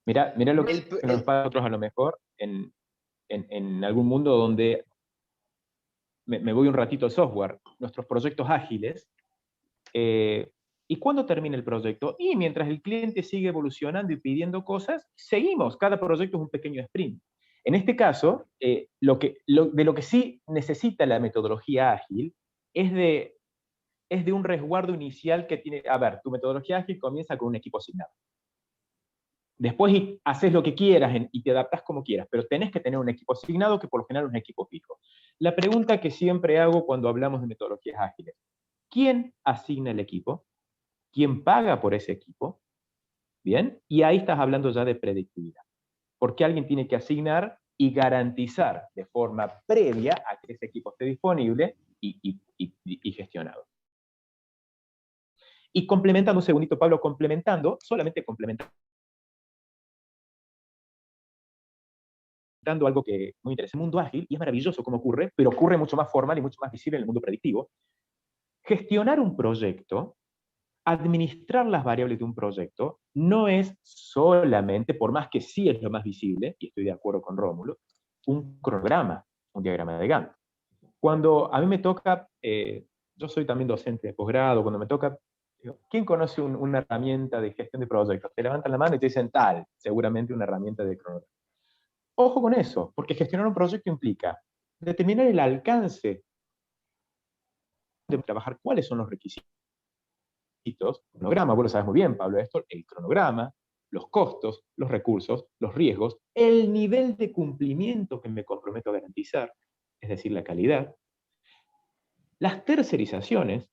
[SPEAKER 1] Mirá lo que nos pasa a nosotros a lo mejor en algún mundo donde me voy un ratito al software, nuestros proyectos ágiles, ¿y cuándo termina el proyecto? Y mientras el cliente sigue evolucionando y pidiendo cosas, seguimos, cada proyecto es un pequeño sprint. En este caso, de lo que sí necesita la metodología ágil es de un resguardo inicial que tiene. A ver, tu metodología ágil comienza con un equipo asignado. Después haces lo que quieras y te adaptas como quieras, pero tenés que tener un equipo asignado que por lo general es un equipo fijo. La pregunta que siempre hago cuando hablamos de metodologías ágiles: ¿quién asigna el equipo? ¿Quién paga por ese equipo? ¿Bien? Y ahí estás hablando ya de predictividad. Porque alguien tiene que asignar y garantizar de forma previa a que ese equipo esté disponible y gestionado. Y complementando un segundito, Pablo, solamente complementando algo que muy interesante, el mundo ágil, y es maravilloso cómo ocurre, pero ocurre mucho más formal y mucho más visible en el mundo predictivo. Gestionar un proyecto, administrar las variables de un proyecto, no es solamente, por más que sí es lo más visible, y estoy de acuerdo con Rómulo, un cronograma, un diagrama de Gantt. Cuando a mí me toca, yo soy también docente de posgrado, cuando me toca, digo, ¿quién conoce una herramienta de gestión de proyectos? Te levantan la mano y te dicen tal, seguramente una herramienta de cronograma. Ojo con eso, porque gestionar un proyecto implica determinar el alcance de trabajar, cuáles son los requisitos, cronograma, vos lo sabes muy bien, Pablo, esto, el cronograma, los costos, los recursos, los riesgos, el nivel de cumplimiento que me comprometo a garantizar, es decir, la calidad, las tercerizaciones,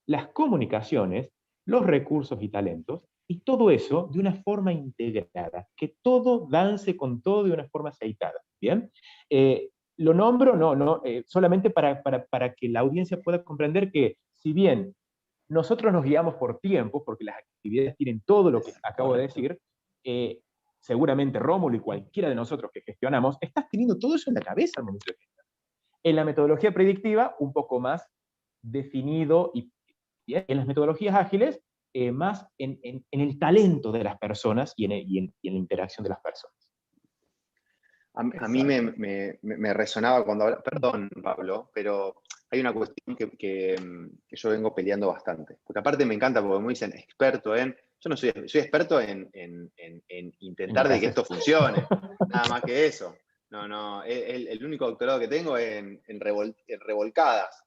[SPEAKER 1] las comunicaciones, los recursos y talentos, y todo eso de una forma integrada, que todo dance con todo de una forma aceitada, ¿bien? Lo nombro solamente para que la audiencia pueda comprender que, si bien nosotros nos guiamos por tiempo, porque las actividades tienen todo lo que acabo de decir, seguramente Rómulo y cualquiera de nosotros que gestionamos, estás teniendo todo eso en la cabeza al momento de gestionar. En la metodología predictiva, un poco más definido, y en las metodologías ágiles, más en el talento de las personas y en la interacción de las personas.
[SPEAKER 3] A mí me resonaba cuando hablaba, perdón Pablo, pero hay una cuestión que yo vengo peleando bastante. Porque aparte me encanta porque me dicen experto en, yo no soy experto en intentar de que esto funcione, nada más que eso. No, el único doctorado que tengo es en revolcadas.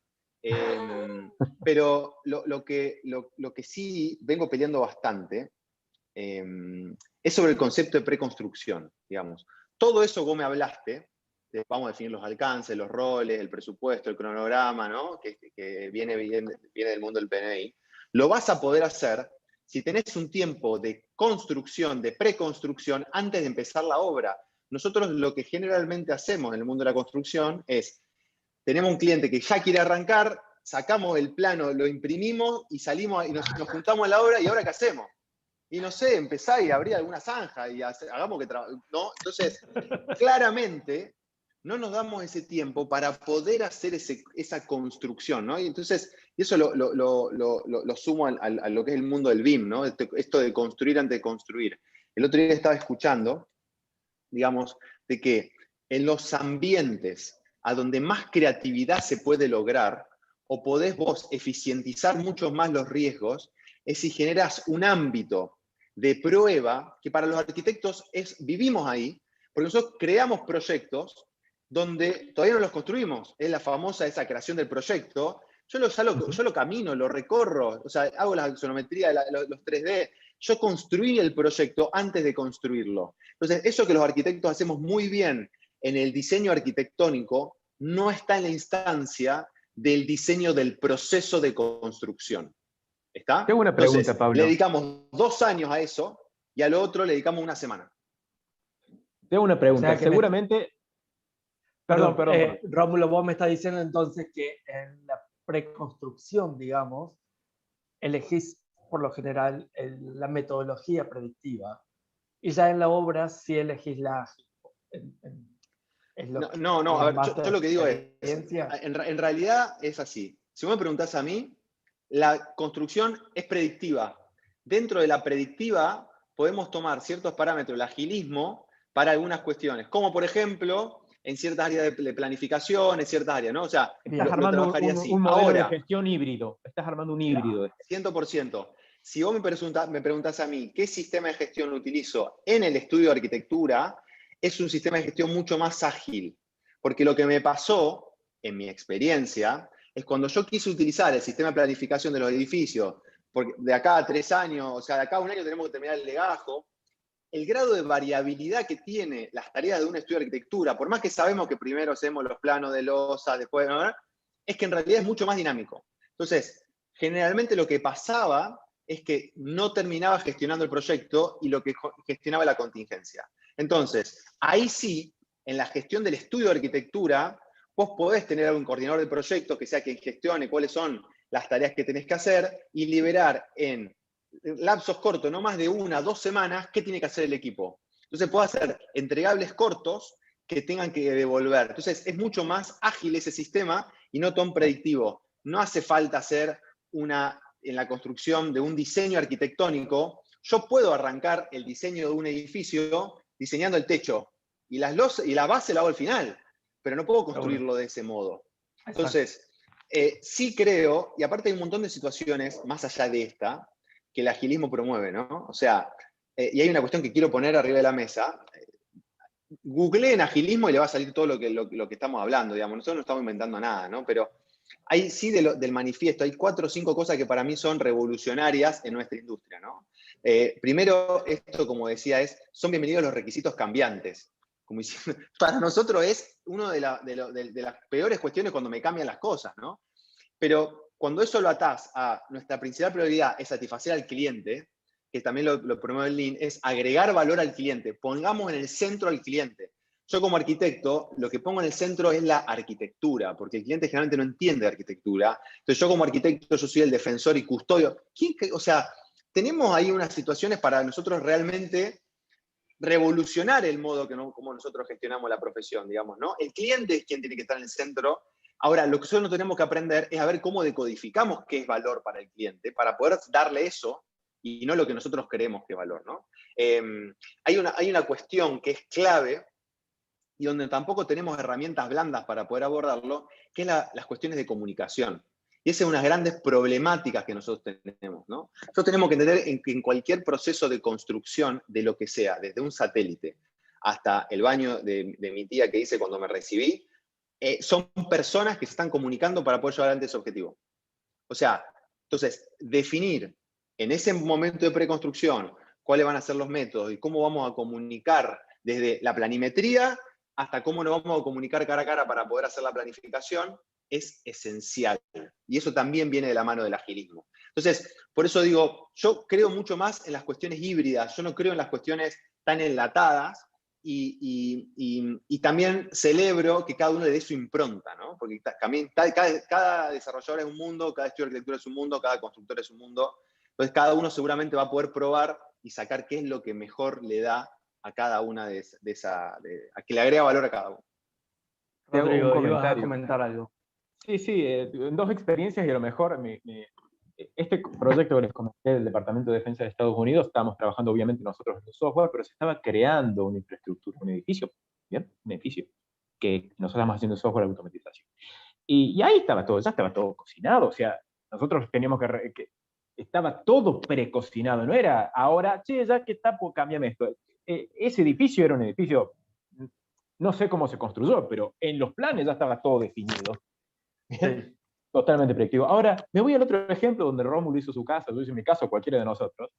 [SPEAKER 3] Pero lo que sí vengo peleando bastante es sobre el concepto de preconstrucción, digamos. Todo eso que vos me hablaste, vamos a definir los alcances, los roles, el presupuesto, el cronograma, ¿no? que viene del mundo del PNI, lo vas a poder hacer si tenés un tiempo de construcción, de preconstrucción, antes de empezar la obra. Nosotros lo que generalmente hacemos en el mundo de la construcción es, tenemos un cliente que ya quiere arrancar, sacamos el plano, lo imprimimos y salimos y nos juntamos a la obra, ¿y ahora qué hacemos? Y no sé, empezá y abrir alguna zanja y hagamos que ¿no? Entonces, claramente, no nos damos ese tiempo para poder hacer esa construcción, ¿no? Y entonces, y eso lo sumo a lo que es el mundo del BIM, ¿no? Esto de construir antes de construir. El otro día estaba escuchando, digamos, de que en los ambientes a donde más creatividad se puede lograr, o podés vos eficientizar mucho más los riesgos, es si generás un ámbito de prueba, que para los arquitectos vivimos ahí, porque nosotros creamos proyectos donde todavía no los construimos, es la famosa esa creación del proyecto, yo lo camino, lo recorro, o sea, hago la axonometría, los 3D, yo construí el proyecto antes de construirlo. Entonces, eso que los arquitectos hacemos muy bien en el diseño arquitectónico, no está en la instancia del diseño del proceso de construcción. ¿Está?
[SPEAKER 1] Tengo una pregunta,
[SPEAKER 3] entonces,
[SPEAKER 1] Pablo.
[SPEAKER 3] le dedicamos 2 años a eso y al otro le dedicamos 1 semana.
[SPEAKER 1] Tengo una pregunta.
[SPEAKER 2] O sea,
[SPEAKER 1] seguramente...
[SPEAKER 2] Perdón. Rómulo, vos me estás diciendo entonces que en la preconstrucción, digamos, elegís por lo general la metodología predictiva y ya en la obra sí elegís la ágil.
[SPEAKER 3] A ver, yo lo que digo es, en realidad es así. Si vos me preguntás a mí, la construcción es predictiva. Dentro de la predictiva podemos tomar ciertos parámetros del agilismo para algunas cuestiones, como por ejemplo en ciertas áreas de planificación, en ciertas áreas, ¿no? O sea,
[SPEAKER 1] estás armando un modelo de gestión híbrido. Estás armando un híbrido.
[SPEAKER 3] 100%. Si vos me preguntás a mí qué sistema de gestión utilizo en el estudio de arquitectura, es un sistema de gestión mucho más ágil. Porque lo que me pasó, en mi experiencia, es cuando yo quise utilizar el sistema de planificación de los edificios, porque de acá a 3 años, o sea, de acá a 1 año tenemos que terminar el legajo, el grado de variabilidad que tiene las tareas de un estudio de arquitectura, por más que sabemos que primero hacemos los planos de losa, después, ¿no? Es que en realidad es mucho más dinámico. Entonces, generalmente lo que pasaba es que no terminaba gestionando el proyecto y lo que gestionaba la contingencia. Entonces, ahí sí, en la gestión del estudio de arquitectura, vos podés tener un coordinador de proyecto que sea quien gestione cuáles son las tareas que tenés que hacer y liberar en lapsos cortos, no más de 1 o 2 semanas, qué tiene que hacer el equipo. Entonces puedo hacer entregables cortos que tengan que devolver. Entonces es mucho más ágil ese sistema y no tan predictivo. No hace falta hacer en la construcción de un diseño arquitectónico, yo puedo arrancar el diseño de un edificio diseñando el techo y la base la hago al final, pero no puedo construirlo de ese modo. Entonces, sí creo, y aparte hay un montón de situaciones más allá de esta, que el agilismo promueve, ¿no? O sea, y hay una cuestión que quiero poner arriba de la mesa. Googleen agilismo y le va a salir todo lo que estamos hablando, digamos. Nosotros no estamos inventando nada, ¿no? Pero hay sí del manifiesto, hay 4 o 5 cosas que para mí son revolucionarias en nuestra industria, ¿no? Primero, esto, como decía, son bienvenidos los requisitos cambiantes. Como diciendo, para nosotros es una de las peores cuestiones cuando me cambian las cosas, ¿no? Pero cuando eso lo atás a nuestra principal prioridad es satisfacer al cliente, que también lo promueve el Lean, es agregar valor al cliente. Pongamos en el centro al cliente. yo como arquitecto, lo que pongo en el centro es la arquitectura, porque el cliente generalmente no entiende de arquitectura. Entonces yo como arquitecto, yo soy el defensor y custodio. O sea, tenemos ahí unas situaciones para nosotros realmente revolucionar el modo como nosotros gestionamos la profesión, digamos, ¿no? El cliente es quien tiene que estar en el centro. Ahora, lo que nosotros tenemos que aprender es a ver cómo decodificamos qué es valor para el cliente, para poder darle eso y no lo que nosotros creemos que es valor, ¿no? Hay una cuestión que es clave y donde tampoco tenemos herramientas blandas para poder abordarlo, que es las cuestiones de comunicación. Y esa es una de las grandes problemáticas que nosotros tenemos, ¿no? Nosotros tenemos que entender que en cualquier proceso de construcción de lo que sea, desde un satélite hasta el baño de mi tía que hice cuando me recibí, son personas que se están comunicando para poder llevar adelante ese objetivo. O sea, entonces, definir en ese momento de preconstrucción cuáles van a ser los métodos y cómo vamos a comunicar desde la planimetría hasta cómo nos vamos a comunicar cara a cara para poder hacer la planificación, es esencial. Y eso también viene de la mano del agilismo. Entonces, por eso digo, yo creo mucho más en las cuestiones híbridas, yo no creo en las cuestiones tan enlatadas, y también celebro que cada uno le dé su impronta, ¿no? Porque también cada desarrollador es un mundo, cada estudio de arquitectura es un mundo, cada constructor es un mundo. Entonces cada uno seguramente va a poder probar y sacar qué es lo que mejor le da a cada una a que le agrega valor a cada uno.
[SPEAKER 1] Te hago un
[SPEAKER 2] Rodrigo, ibas a
[SPEAKER 1] comentario.
[SPEAKER 2] comentar algo.
[SPEAKER 1] Sí, en dos experiencias y a lo mejor este proyecto que les comenté del Departamento de Defensa de Estados Unidos, estábamos trabajando obviamente nosotros en el software, pero se estaba creando una infraestructura, un edificio, ¿bien? Un edificio, que nosotros estábamos haciendo software de automatización. Y ahí estaba todo, ya estaba todo cocinado, o sea, nosotros teníamos que estaba todo precocinado, no era ahora, che, ya que está, pues cámbiame esto. Ese edificio era un edificio, no sé cómo se construyó, pero en los planes ya estaba todo definido.
[SPEAKER 2] Sí.
[SPEAKER 1] Totalmente predictivo. Ahora, me voy al otro ejemplo donde Rómulo hizo su casa, yo hice mi caso, cualquiera de nosotros,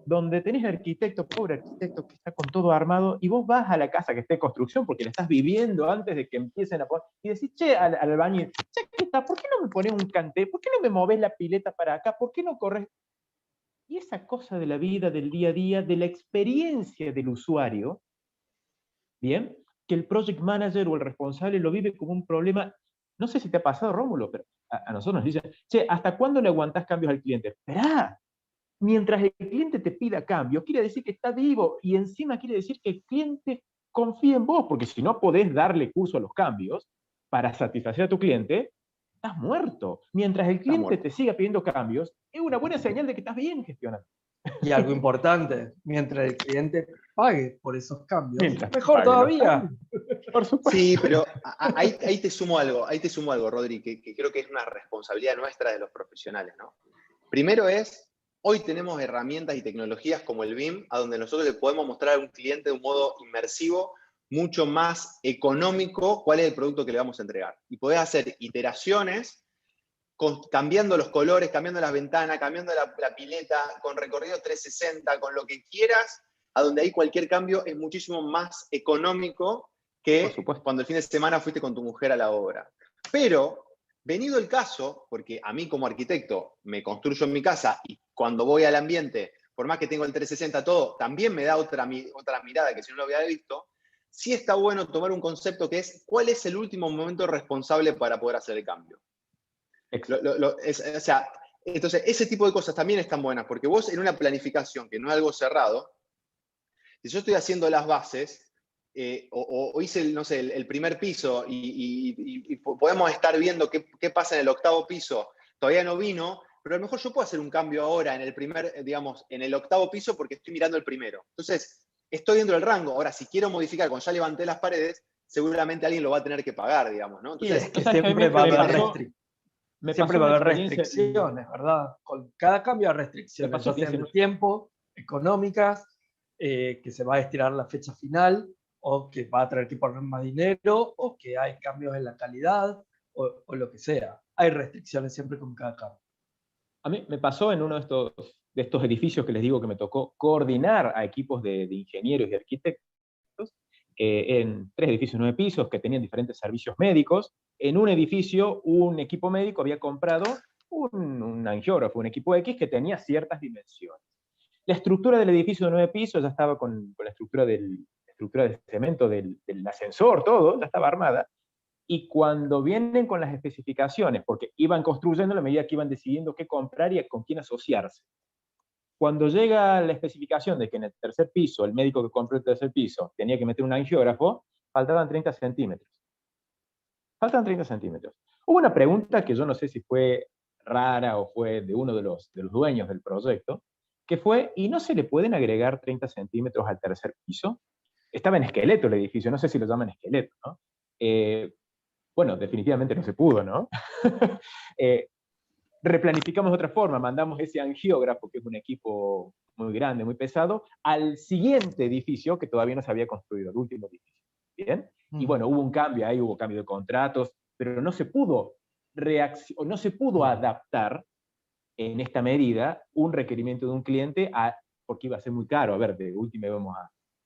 [SPEAKER 1] donde tenés arquitecto, pobre arquitecto, que está con todo armado, y vos vas a la casa que esté en construcción, porque la estás viviendo antes de que empiecen a poner, y decís, che, al albañil, che, ¿qué está? ¿Por qué no me pones un canté? ¿Por qué no me moves la pileta para acá? ¿Por qué no corres? Y esa cosa de la vida, del día a día, de la experiencia del usuario, ¿bien? Que el project manager o el responsable lo vive como un problema. No sé si te ha pasado, Rómulo, pero a nosotros nos dicen, che, ¿hasta cuándo le aguantás cambios al cliente? Esperá, mientras el cliente te pida cambios, quiere decir que está vivo y encima quiere decir que el cliente confía en vos, porque si no podés darle curso a los cambios para satisfacer a tu cliente, estás muerto. Mientras el cliente te siga pidiendo cambios, es una buena señal de que estás bien gestionando.
[SPEAKER 2] Y algo importante, mientras el cliente pague por esos cambios,
[SPEAKER 1] Mientras
[SPEAKER 2] mejor todavía.
[SPEAKER 1] Por supuesto.
[SPEAKER 3] Sí, pero ahí te sumo algo, Rodri, que creo que es una responsabilidad nuestra de los profesionales, ¿no? Primero es, hoy tenemos herramientas y tecnologías como el BIM, a donde nosotros le podemos mostrar a un cliente de un modo inmersivo, mucho más económico, cuál es el producto que le vamos a entregar. Y podés hacer iteraciones, cambiando los colores, cambiando las ventanas, cambiando la pileta, con recorrido 360, con lo que quieras, a donde ahí cualquier cambio es muchísimo más económico que cuando el fin de semana fuiste con tu mujer a la obra. Pero, venido el caso, porque a mí como arquitecto me construyo en mi casa y cuando voy al ambiente, por más que tengo el 360 todo, también me da otra mirada que si no lo había visto, sí está bueno tomar un concepto que es ¿cuál es el último momento responsable para poder hacer el cambio? O sea, entonces, ese tipo de cosas también están buenas, porque vos en una planificación que no es algo cerrado, si yo estoy haciendo las bases, o hice, no sé, el primer piso y podemos estar viendo qué pasa en el octavo piso, todavía no vino, pero a lo mejor yo puedo hacer un cambio ahora en el primer, digamos, en el octavo piso porque estoy mirando el primero. Entonces, estoy dentro del rango. Ahora, si quiero modificar, cuando ya levanté las paredes, seguramente alguien lo va a tener que pagar, digamos, ¿no? Entonces,
[SPEAKER 2] Y es que siempre va a haber
[SPEAKER 1] restricciones,
[SPEAKER 2] ¿verdad? Con cada cambio hay restricciones, ya sea en tiempo, económicas, que se va a estirar la fecha final, o que va a tener que poner más dinero, o que hay cambios en la calidad, o lo que sea. Hay restricciones siempre con cada cambio.
[SPEAKER 1] A mí me pasó en uno de estos edificios que les digo que me tocó coordinar a equipos de ingenieros y arquitectos, en 3 edificios, 9 pisos, que tenían diferentes servicios médicos. En un edificio, un equipo médico había comprado un angiógrafo, un equipo X que tenía ciertas dimensiones. La estructura del edificio de 9 pisos ya estaba con la estructura del estructura de cemento del ascensor, todo, ya estaba armada. Y cuando vienen con las especificaciones, porque iban construyendo a la medida que iban decidiendo qué comprar y con quién asociarse. Cuando llega la especificación de que en el tercer piso, el médico que compró el tercer piso tenía que meter un angiógrafo, faltaban 30 centímetros. Faltan 30 centímetros. Hubo una pregunta que yo no sé si fue rara o fue de uno de los dueños del proyecto, que fue, ¿y no se le pueden agregar 30 centímetros al tercer piso? Estaba en esqueleto el edificio, no sé si lo llaman esqueleto, ¿no? Bueno, definitivamente no se pudo, ¿no? Replanificamos de otra forma, mandamos ese angiógrafo, que es un equipo muy grande, muy pesado, al siguiente edificio que todavía no se había construido, el último edificio. ¿Bien? Y bueno, hubo un cambio ahí, hubo cambio de contratos, pero no se pudo no se pudo adaptar en esta medida un requerimiento de un cliente porque iba a ser muy caro. A ver, de última íbamos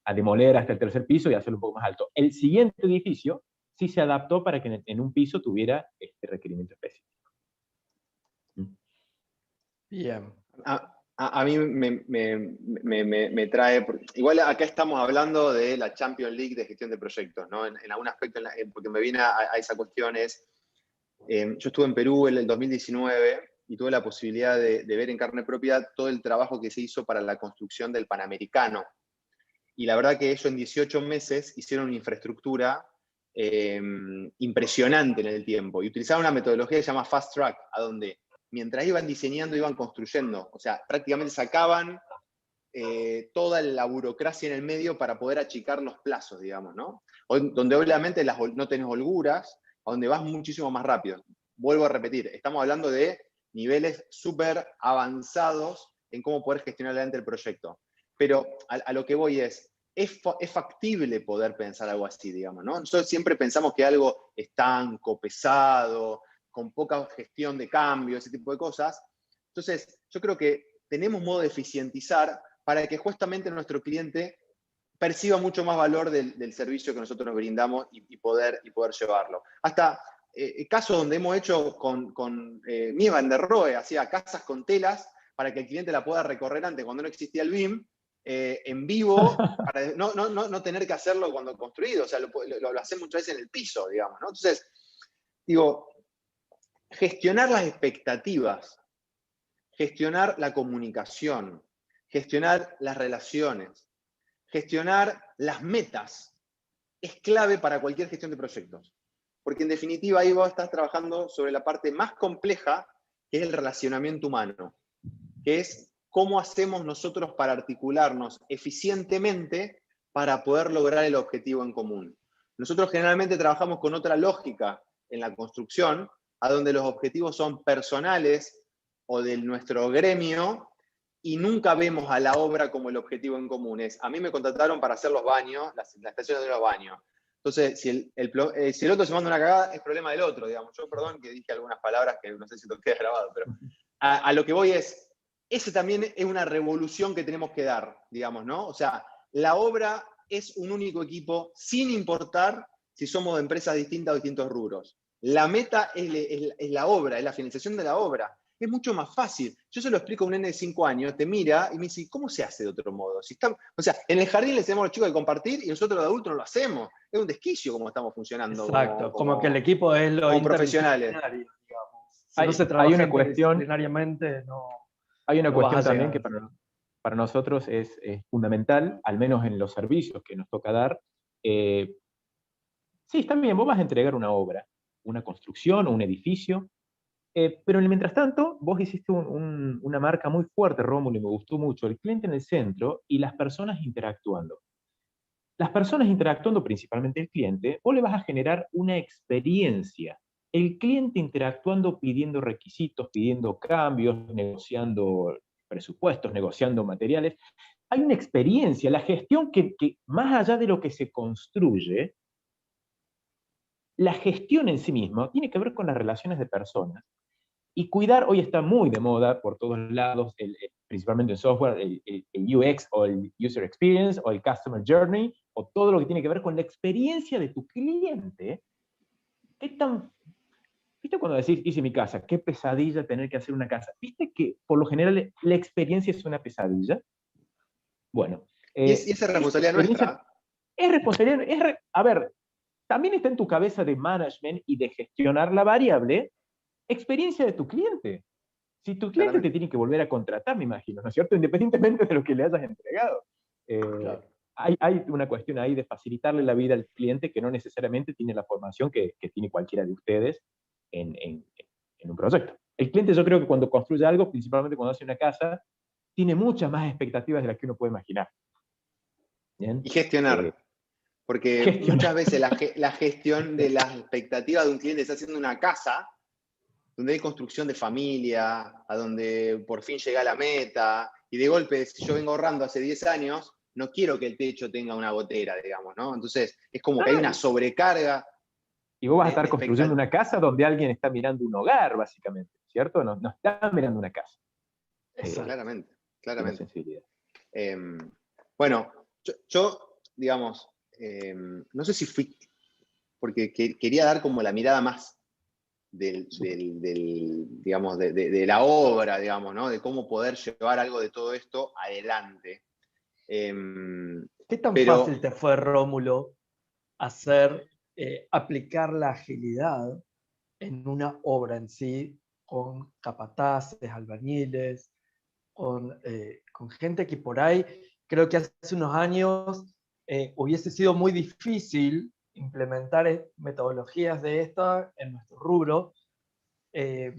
[SPEAKER 1] a demoler hasta el tercer piso y hacerlo un poco más alto. El siguiente edificio sí se adaptó para que en un piso tuviera este requerimiento específico.
[SPEAKER 2] Bien.
[SPEAKER 3] A mí me trae, igual acá estamos hablando de la Champions League de gestión de proyectos, ¿no? En algún aspecto, porque me viene a esa cuestión es, yo estuve en Perú en el 2019 y tuve la posibilidad de ver en carne propia todo el trabajo que se hizo para la construcción del Panamericano. Y la verdad que ellos en 18 meses hicieron una infraestructura impresionante en el tiempo y utilizaron una metodología que se llama Fast Track, a donde mientras iban diseñando, iban construyendo. O sea, prácticamente sacaban toda la burocracia en el medio para poder achicar los plazos, digamos, ¿no? Donde obviamente no tenés holguras, a donde vas muchísimo más rápido. Vuelvo a repetir, estamos hablando de niveles súper avanzados en cómo poder gestionar adelante el proyecto. Pero a lo que voy es factible poder pensar algo así, digamos, ¿no? Nosotros siempre pensamos que algo estanco, pesado, con poca gestión de cambio, ese tipo de cosas. Entonces, yo creo que tenemos modo de eficientizar para que justamente nuestro cliente perciba mucho más valor del servicio que nosotros nos brindamos y poder llevarlo. Hasta casos donde hemos hecho con Mies van der Rohe, hacía casas con telas para que el cliente la pueda recorrer antes, cuando no existía el BIM, en vivo, para no tener que hacerlo cuando construido. O sea, lo hacemos muchas veces en el piso, digamos, ¿no? Entonces, digo, gestionar las expectativas, gestionar la comunicación, gestionar las relaciones, gestionar las metas, es clave para cualquier gestión de proyectos. Porque en definitiva ahí vos estás trabajando sobre la parte más compleja, que es el relacionamiento humano, que es cómo hacemos nosotros para articularnos eficientemente para poder lograr el objetivo en común. Nosotros generalmente trabajamos con otra lógica en la construcción, a donde los objetivos son personales o de nuestro gremio, y nunca vemos a la obra como el objetivo en común. A mí me contrataron para hacer los baños, las estaciones de los baños. Entonces, si el otro se manda una cagada, es problema del otro, digamos. Yo, perdón que dije algunas palabras que no sé si lo queda grabado, pero a lo que voy es, ese también es una revolución que tenemos que dar, digamos, ¿no? O sea, la obra es un único equipo, sin importar si somos de empresas distintas o distintos rubros. La meta es la obra, es la finalización de la obra. Es mucho más fácil. Yo se lo explico a un nene de 5 años, te mira y me dice, ¿cómo se hace de otro modo? O sea, en el jardín le enseñamos a los chicos de compartir y nosotros los adultos no lo hacemos. Es un desquicio como estamos funcionando.
[SPEAKER 2] Exacto, como que el equipo es lo
[SPEAKER 3] profesionales.
[SPEAKER 2] Si no se trabaja interdisciplinariamente,
[SPEAKER 1] hay una
[SPEAKER 2] no
[SPEAKER 1] cuestión
[SPEAKER 2] vas a
[SPEAKER 1] también
[SPEAKER 2] llegar.
[SPEAKER 1] que para nosotros es fundamental, al menos en los servicios que nos toca dar. Sí, está bien, vos vas a entregar una obra, una construcción o un edificio, pero mientras tanto, vos hiciste una marca muy fuerte, Rómulo, y me gustó mucho, el cliente en el centro y las personas interactuando. Las personas interactuando, principalmente el cliente, vos le vas a generar una experiencia. El cliente interactuando, pidiendo requisitos, pidiendo cambios, negociando presupuestos, negociando materiales. Hay una experiencia, la gestión que más allá de lo que se construye, la gestión en sí misma tiene que ver con las relaciones de personas. Y cuidar, hoy está muy de moda por todos lados, principalmente en software, el UX o el User Experience o el Customer Journey, o todo lo que tiene que ver con la experiencia de tu cliente. ¿Viste cuando decís, hice mi casa? Qué pesadilla tener que hacer una casa. ¿Viste que por lo general la experiencia es una pesadilla? Bueno.
[SPEAKER 3] Y esa es responsabilidad nuestra.
[SPEAKER 1] es responsabilidad, a ver, también está en tu cabeza de management y de gestionar la variable experiencia de tu cliente. Si tu cliente te
[SPEAKER 3] Claramente.
[SPEAKER 1] tiene que volver a contratar, me imagino, ¿no es cierto? Independientemente de lo que le hayas entregado.
[SPEAKER 2] Claro.
[SPEAKER 1] Hay una cuestión ahí de facilitarle la vida al cliente que no necesariamente tiene la formación que tiene cualquiera de ustedes en un proyecto. El cliente, yo creo que cuando construye algo, principalmente cuando hace una casa, tiene muchas más expectativas de las que uno puede imaginar. ¿Bien?
[SPEAKER 3] Y gestionar. Porque muchas
[SPEAKER 1] Gestionar.
[SPEAKER 3] veces la gestión de las expectativas de un cliente está haciendo una casa donde hay construcción de familia, a donde por fin llega a la meta, y de golpe, si yo vengo ahorrando hace 10 años, no quiero que el techo tenga una gotera, digamos, ¿no? Entonces, es como que hay una sobrecarga
[SPEAKER 1] Y vos vas a
[SPEAKER 3] de
[SPEAKER 1] estar construyendo
[SPEAKER 3] expectativas.
[SPEAKER 1] una casa donde alguien está mirando un hogar, básicamente, ¿cierto? No, no está mirando una casa.
[SPEAKER 2] Exacto.
[SPEAKER 3] Claramente,
[SPEAKER 1] Una
[SPEAKER 3] claramente.
[SPEAKER 1] sensibilidad.
[SPEAKER 3] Bueno, digamos, no sé si fui, porque quería dar como la mirada más digamos, de la obra, digamos, ¿no? De cómo poder llevar algo de todo esto adelante.
[SPEAKER 2] ¿Qué tan
[SPEAKER 3] Pero,
[SPEAKER 2] fácil te fue, Rómulo, aplicar la agilidad en una obra en sí, con capataces, albañiles, con gente que por ahí, creo que hace unos años hubiese sido muy difícil implementar metodologías de esta en nuestro rubro? Eh,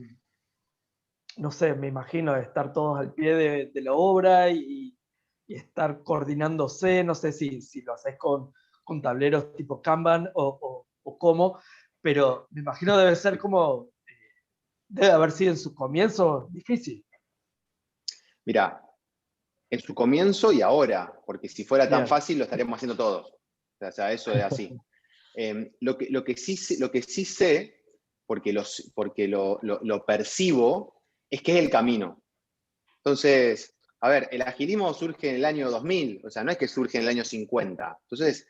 [SPEAKER 2] no sé, me imagino estar todos al pie de la obra y estar coordinándose, no sé si lo haces con tableros tipo Kanban o cómo, pero me imagino debe ser como, debe haber sido en su comienzo difícil.
[SPEAKER 3] mira, en su comienzo y ahora, porque si fuera tan
[SPEAKER 2] Bien,
[SPEAKER 3] fácil lo estaríamos haciendo todos. O sea, eso es así. Lo que sí sé, porque lo percibo, es que es el camino. Entonces, a ver, el agilismo surge en el año 2000, o sea, no es que surge en el año 50. Entonces,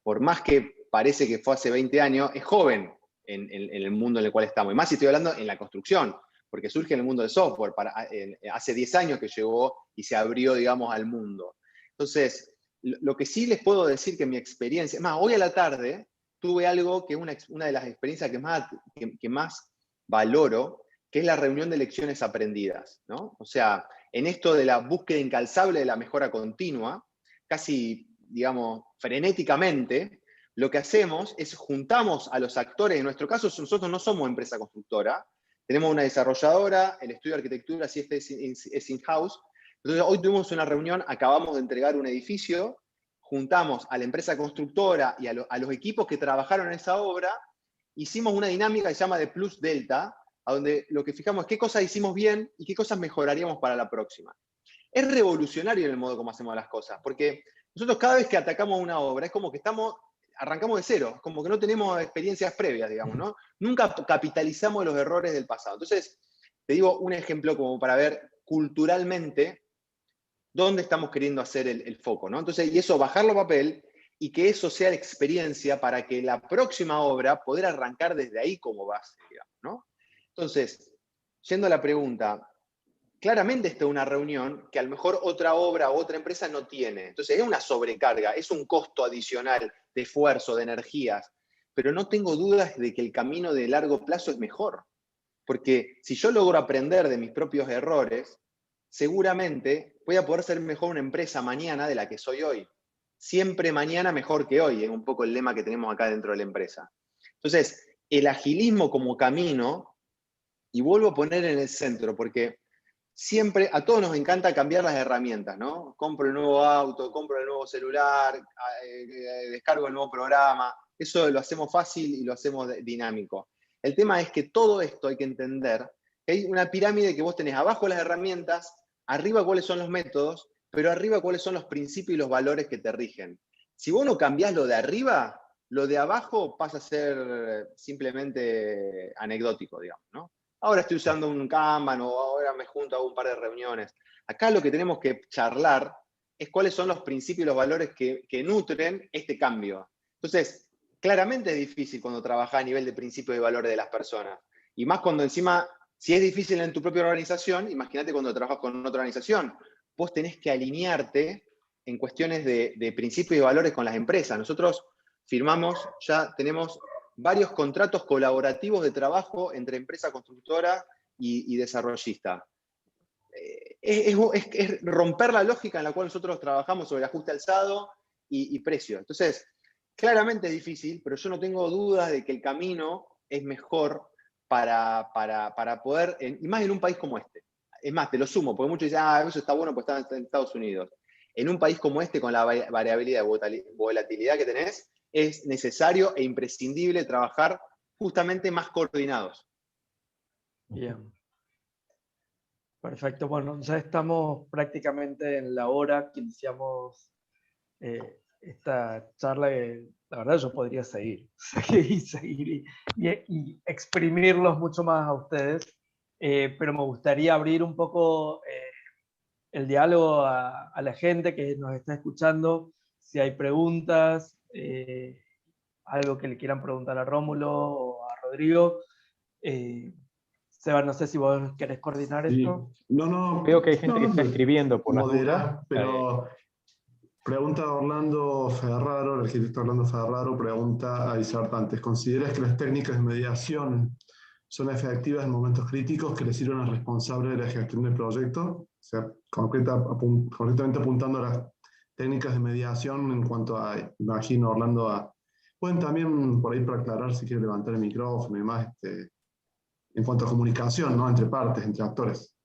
[SPEAKER 3] por más que parece que fue hace 20 años, es joven en el mundo en el cual estamos. Y más si estoy hablando en la construcción, porque surge en el mundo del software. Hace 10 años que llegó y se abrió, digamos, al mundo. Entonces, lo que sí les puedo decir que mi experiencia, más, hoy a la tarde tuve algo que es una de las experiencias que más valoro, que es la reunión de lecciones aprendidas, ¿no? O sea, en esto de la búsqueda incansable de la mejora continua, casi, digamos, frenéticamente, lo que hacemos es juntamos a los actores, en nuestro caso nosotros no somos empresa constructora, tenemos una desarrolladora, el estudio de arquitectura sí es in-house, entonces hoy tuvimos una reunión, acabamos de entregar un edificio, juntamos a la empresa constructora y a los equipos que trabajaron en esa obra, hicimos una dinámica que se llama de plus delta, a donde lo que fijamos es qué cosas hicimos bien y qué cosas mejoraríamos para la próxima. Es revolucionario en el modo como hacemos las cosas, porque nosotros cada vez que atacamos una obra es como que arrancamos de cero, como que no tenemos experiencias previas, digamos, ¿no? Nunca capitalizamos los errores del pasado. Entonces, te digo un ejemplo como para ver culturalmente dónde estamos queriendo hacer el foco, ¿no? Entonces, y eso, bajarlo a papel y que eso sea la experiencia para que la próxima obra poder arrancar desde ahí como base, digamos, ¿no? Entonces, yendo a la pregunta, claramente esta es una reunión que a lo mejor otra obra o otra empresa no tiene. Entonces, es una sobrecarga, es un costo adicional de esfuerzo, de energías, pero no tengo dudas de que el camino de largo plazo es mejor. Porque si yo logro aprender de mis propios errores, seguramente voy a poder ser mejor una empresa mañana de la que soy hoy. Siempre mañana mejor que hoy, es un poco el lema que tenemos acá dentro de la empresa. Entonces, el agilismo como camino, y vuelvo a poner en el centro, porque siempre, a todos nos encanta cambiar las herramientas, ¿no? Compro el nuevo auto, compro el nuevo celular, descargo el nuevo programa, eso lo hacemos fácil y lo hacemos dinámico. El tema es que todo esto hay que entender, que hay una pirámide que vos tenés abajo las herramientas, arriba cuáles son los métodos, pero arriba cuáles son los principios y los valores que te rigen. Si vos no cambiás lo de arriba, lo de abajo pasa a ser simplemente anecdótico, digamos, ¿no? Ahora estoy usando un Kanban o ahora me junto a un par de reuniones. Acá lo que tenemos que charlar es cuáles son los principios y los valores que nutren este cambio. Entonces, claramente es difícil cuando trabajas a nivel de principios y valores de las personas. Y más cuando encima, si es difícil en tu propia organización, imagínate cuando trabajas con otra organización. Vos tenés que alinearte en cuestiones de principios y valores con las empresas. Nosotros firmamos, ya tenemos varios contratos colaborativos de trabajo entre empresa constructora y desarrollista. Es romper la lógica en la cual nosotros trabajamos sobre ajuste alzado y precio. Entonces, claramente es difícil, pero yo no tengo dudas de que el camino es mejor para poder, y más en un país como este. Es más, te lo sumo, porque muchos dicen, eso está bueno porque está en Estados Unidos. En un país como este, con la variabilidad de volatilidad que tenés, es necesario e imprescindible trabajar justamente más coordinados.
[SPEAKER 2] Bien. Perfecto. Bueno, ya estamos prácticamente en la hora que iniciamos esta charla. La verdad yo podría seguir y exprimirlos mucho más a ustedes, pero me gustaría abrir un poco el diálogo a la gente que nos está escuchando. Si hay preguntas, algo que le quieran preguntar a Rómulo o a Rodrigo. Seba, no sé si vos querés coordinar
[SPEAKER 4] Sí.
[SPEAKER 2] esto.
[SPEAKER 4] No,
[SPEAKER 1] Veo que hay gente que está
[SPEAKER 4] no,
[SPEAKER 1] escribiendo por las dudas.
[SPEAKER 4] moderá, pero pregunta Orlando Ferraro, el arquitecto Orlando Ferraro, pregunta a disertantes: ¿consideras que las técnicas de mediación son efectivas en momentos críticos que le sirven al responsable de la gestión del proyecto? O sea, concretamente apuntando a las técnicas de mediación en cuanto a, imagino, Orlando, pueden también, por ahí para aclarar, si quiere levantar el micrófono y más, en cuanto a comunicación, ¿no? Entre partes, entre actores.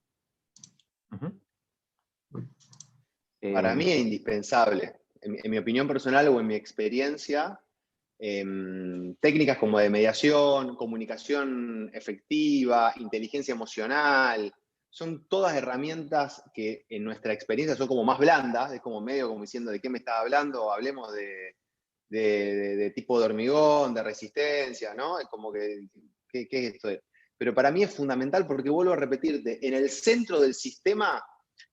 [SPEAKER 3] Para mí es indispensable. En mi opinión personal o en mi experiencia, técnicas como de mediación, comunicación efectiva, inteligencia emocional, son todas herramientas que en nuestra experiencia son como más blandas, es como medio como diciendo de qué me estás hablando, hablemos de tipo de hormigón, de resistencia, ¿no? Es como que, ¿qué es esto? Pero para mí es fundamental porque vuelvo a repetirte, en el centro del sistema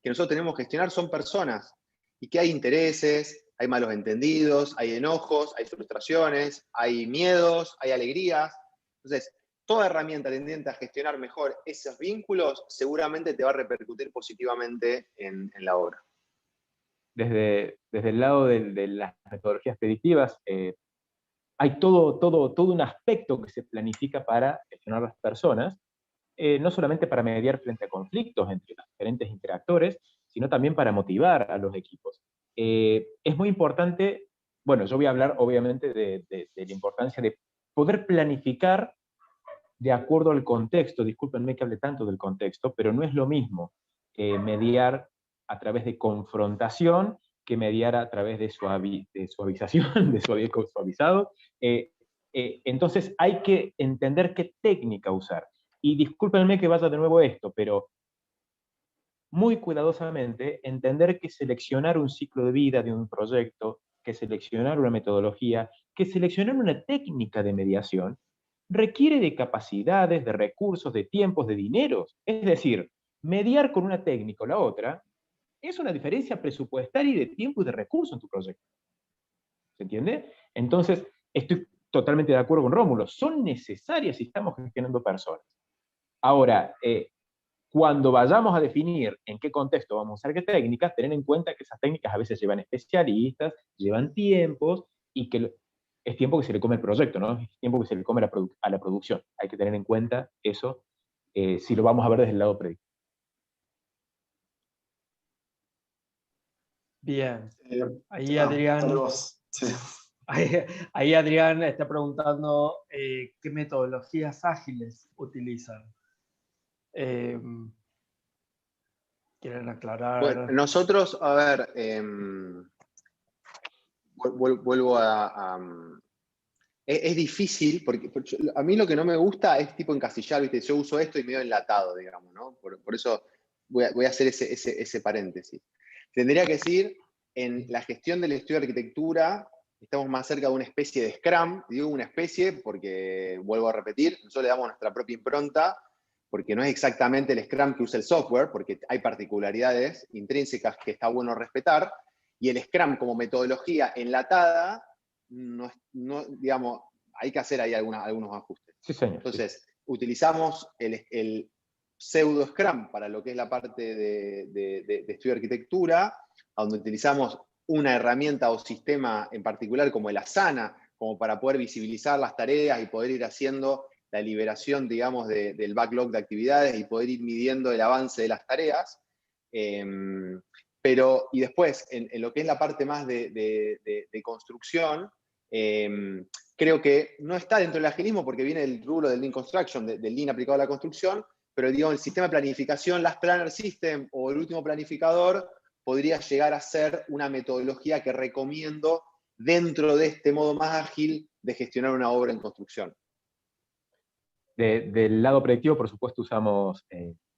[SPEAKER 3] que nosotros tenemos que gestionar son personas, y que hay intereses, hay malos entendidos, hay enojos, hay frustraciones, hay miedos, hay alegrías. Entonces, toda herramienta tendiente a gestionar mejor esos vínculos seguramente te va a repercutir positivamente en la obra.
[SPEAKER 1] Desde el lado de las metodologías predictivas, hay todo un aspecto que se planifica para gestionar las personas, no solamente para mediar frente a conflictos entre los diferentes interactores, sino también para motivar a los equipos. Es muy importante, bueno, yo voy a hablar obviamente de la importancia de poder planificar de acuerdo al contexto. Discúlpenme que hable tanto del contexto, pero no es lo mismo mediar a través de confrontación que mediar a través de suavización, de suavizado. Entonces hay que entender qué técnica usar. Y discúlpenme que vaya de nuevo a esto, pero muy cuidadosamente entender que seleccionar un ciclo de vida de un proyecto, que seleccionar una metodología, que seleccionar una técnica de mediación, requiere de capacidades, de recursos, de tiempos, de dineros. Es decir, mediar con una técnica o la otra es una diferencia presupuestaria y de tiempo y de recursos en tu proyecto. ¿Se entiende? Entonces, estoy totalmente de acuerdo con Rómulo. Son necesarias si estamos gestionando personas. Ahora, cuando vayamos a definir en qué contexto vamos a usar qué técnicas, tener en cuenta que esas técnicas a veces llevan especialistas, llevan tiempos, y que es tiempo que se le come al proyecto, ¿no? Es tiempo que se le come a la producción. Hay que tener en cuenta eso si lo vamos a ver desde el lado predictivo.
[SPEAKER 2] Bien. Ahí Adrián,
[SPEAKER 4] Sí.
[SPEAKER 2] ahí Adrián está preguntando qué metodologías ágiles utilizan. ¿Quieren aclarar?
[SPEAKER 3] Bueno, nosotros, a ver, vuelvo es difícil, porque a mí lo que no me gusta es tipo encasillar, ¿viste? Yo uso esto y medio enlatado, digamos, ¿no? Por eso voy a hacer ese paréntesis. Tendría que decir, en la gestión del estudio de arquitectura, estamos más cerca de una especie de Scrum. Digo una especie porque, vuelvo a repetir, nosotros le damos nuestra propia impronta, porque no es exactamente el Scrum que usa el software, porque hay particularidades intrínsecas que está bueno respetar, y el Scrum como metodología enlatada, no, digamos, hay que hacer ahí algunos ajustes.
[SPEAKER 1] Sí, señor.
[SPEAKER 3] Entonces, utilizamos el pseudo Scrum para lo que es la parte de estudio de arquitectura, donde utilizamos una herramienta o sistema en particular como el Asana, como para poder visibilizar las tareas y poder ir haciendo la liberación, digamos, del backlog de actividades y poder ir midiendo el avance de las tareas. Y después, en lo que es la parte más de construcción, creo que no está dentro del agilismo porque viene el rubro del Lean Construction, del Lean aplicado a la construcción, pero digamos, el sistema de planificación, Last Planner System o el último planificador, podría llegar a ser una metodología que recomiendo dentro de este modo más ágil de gestionar una obra en construcción.
[SPEAKER 1] Del lado predictivo, por supuesto, usamos...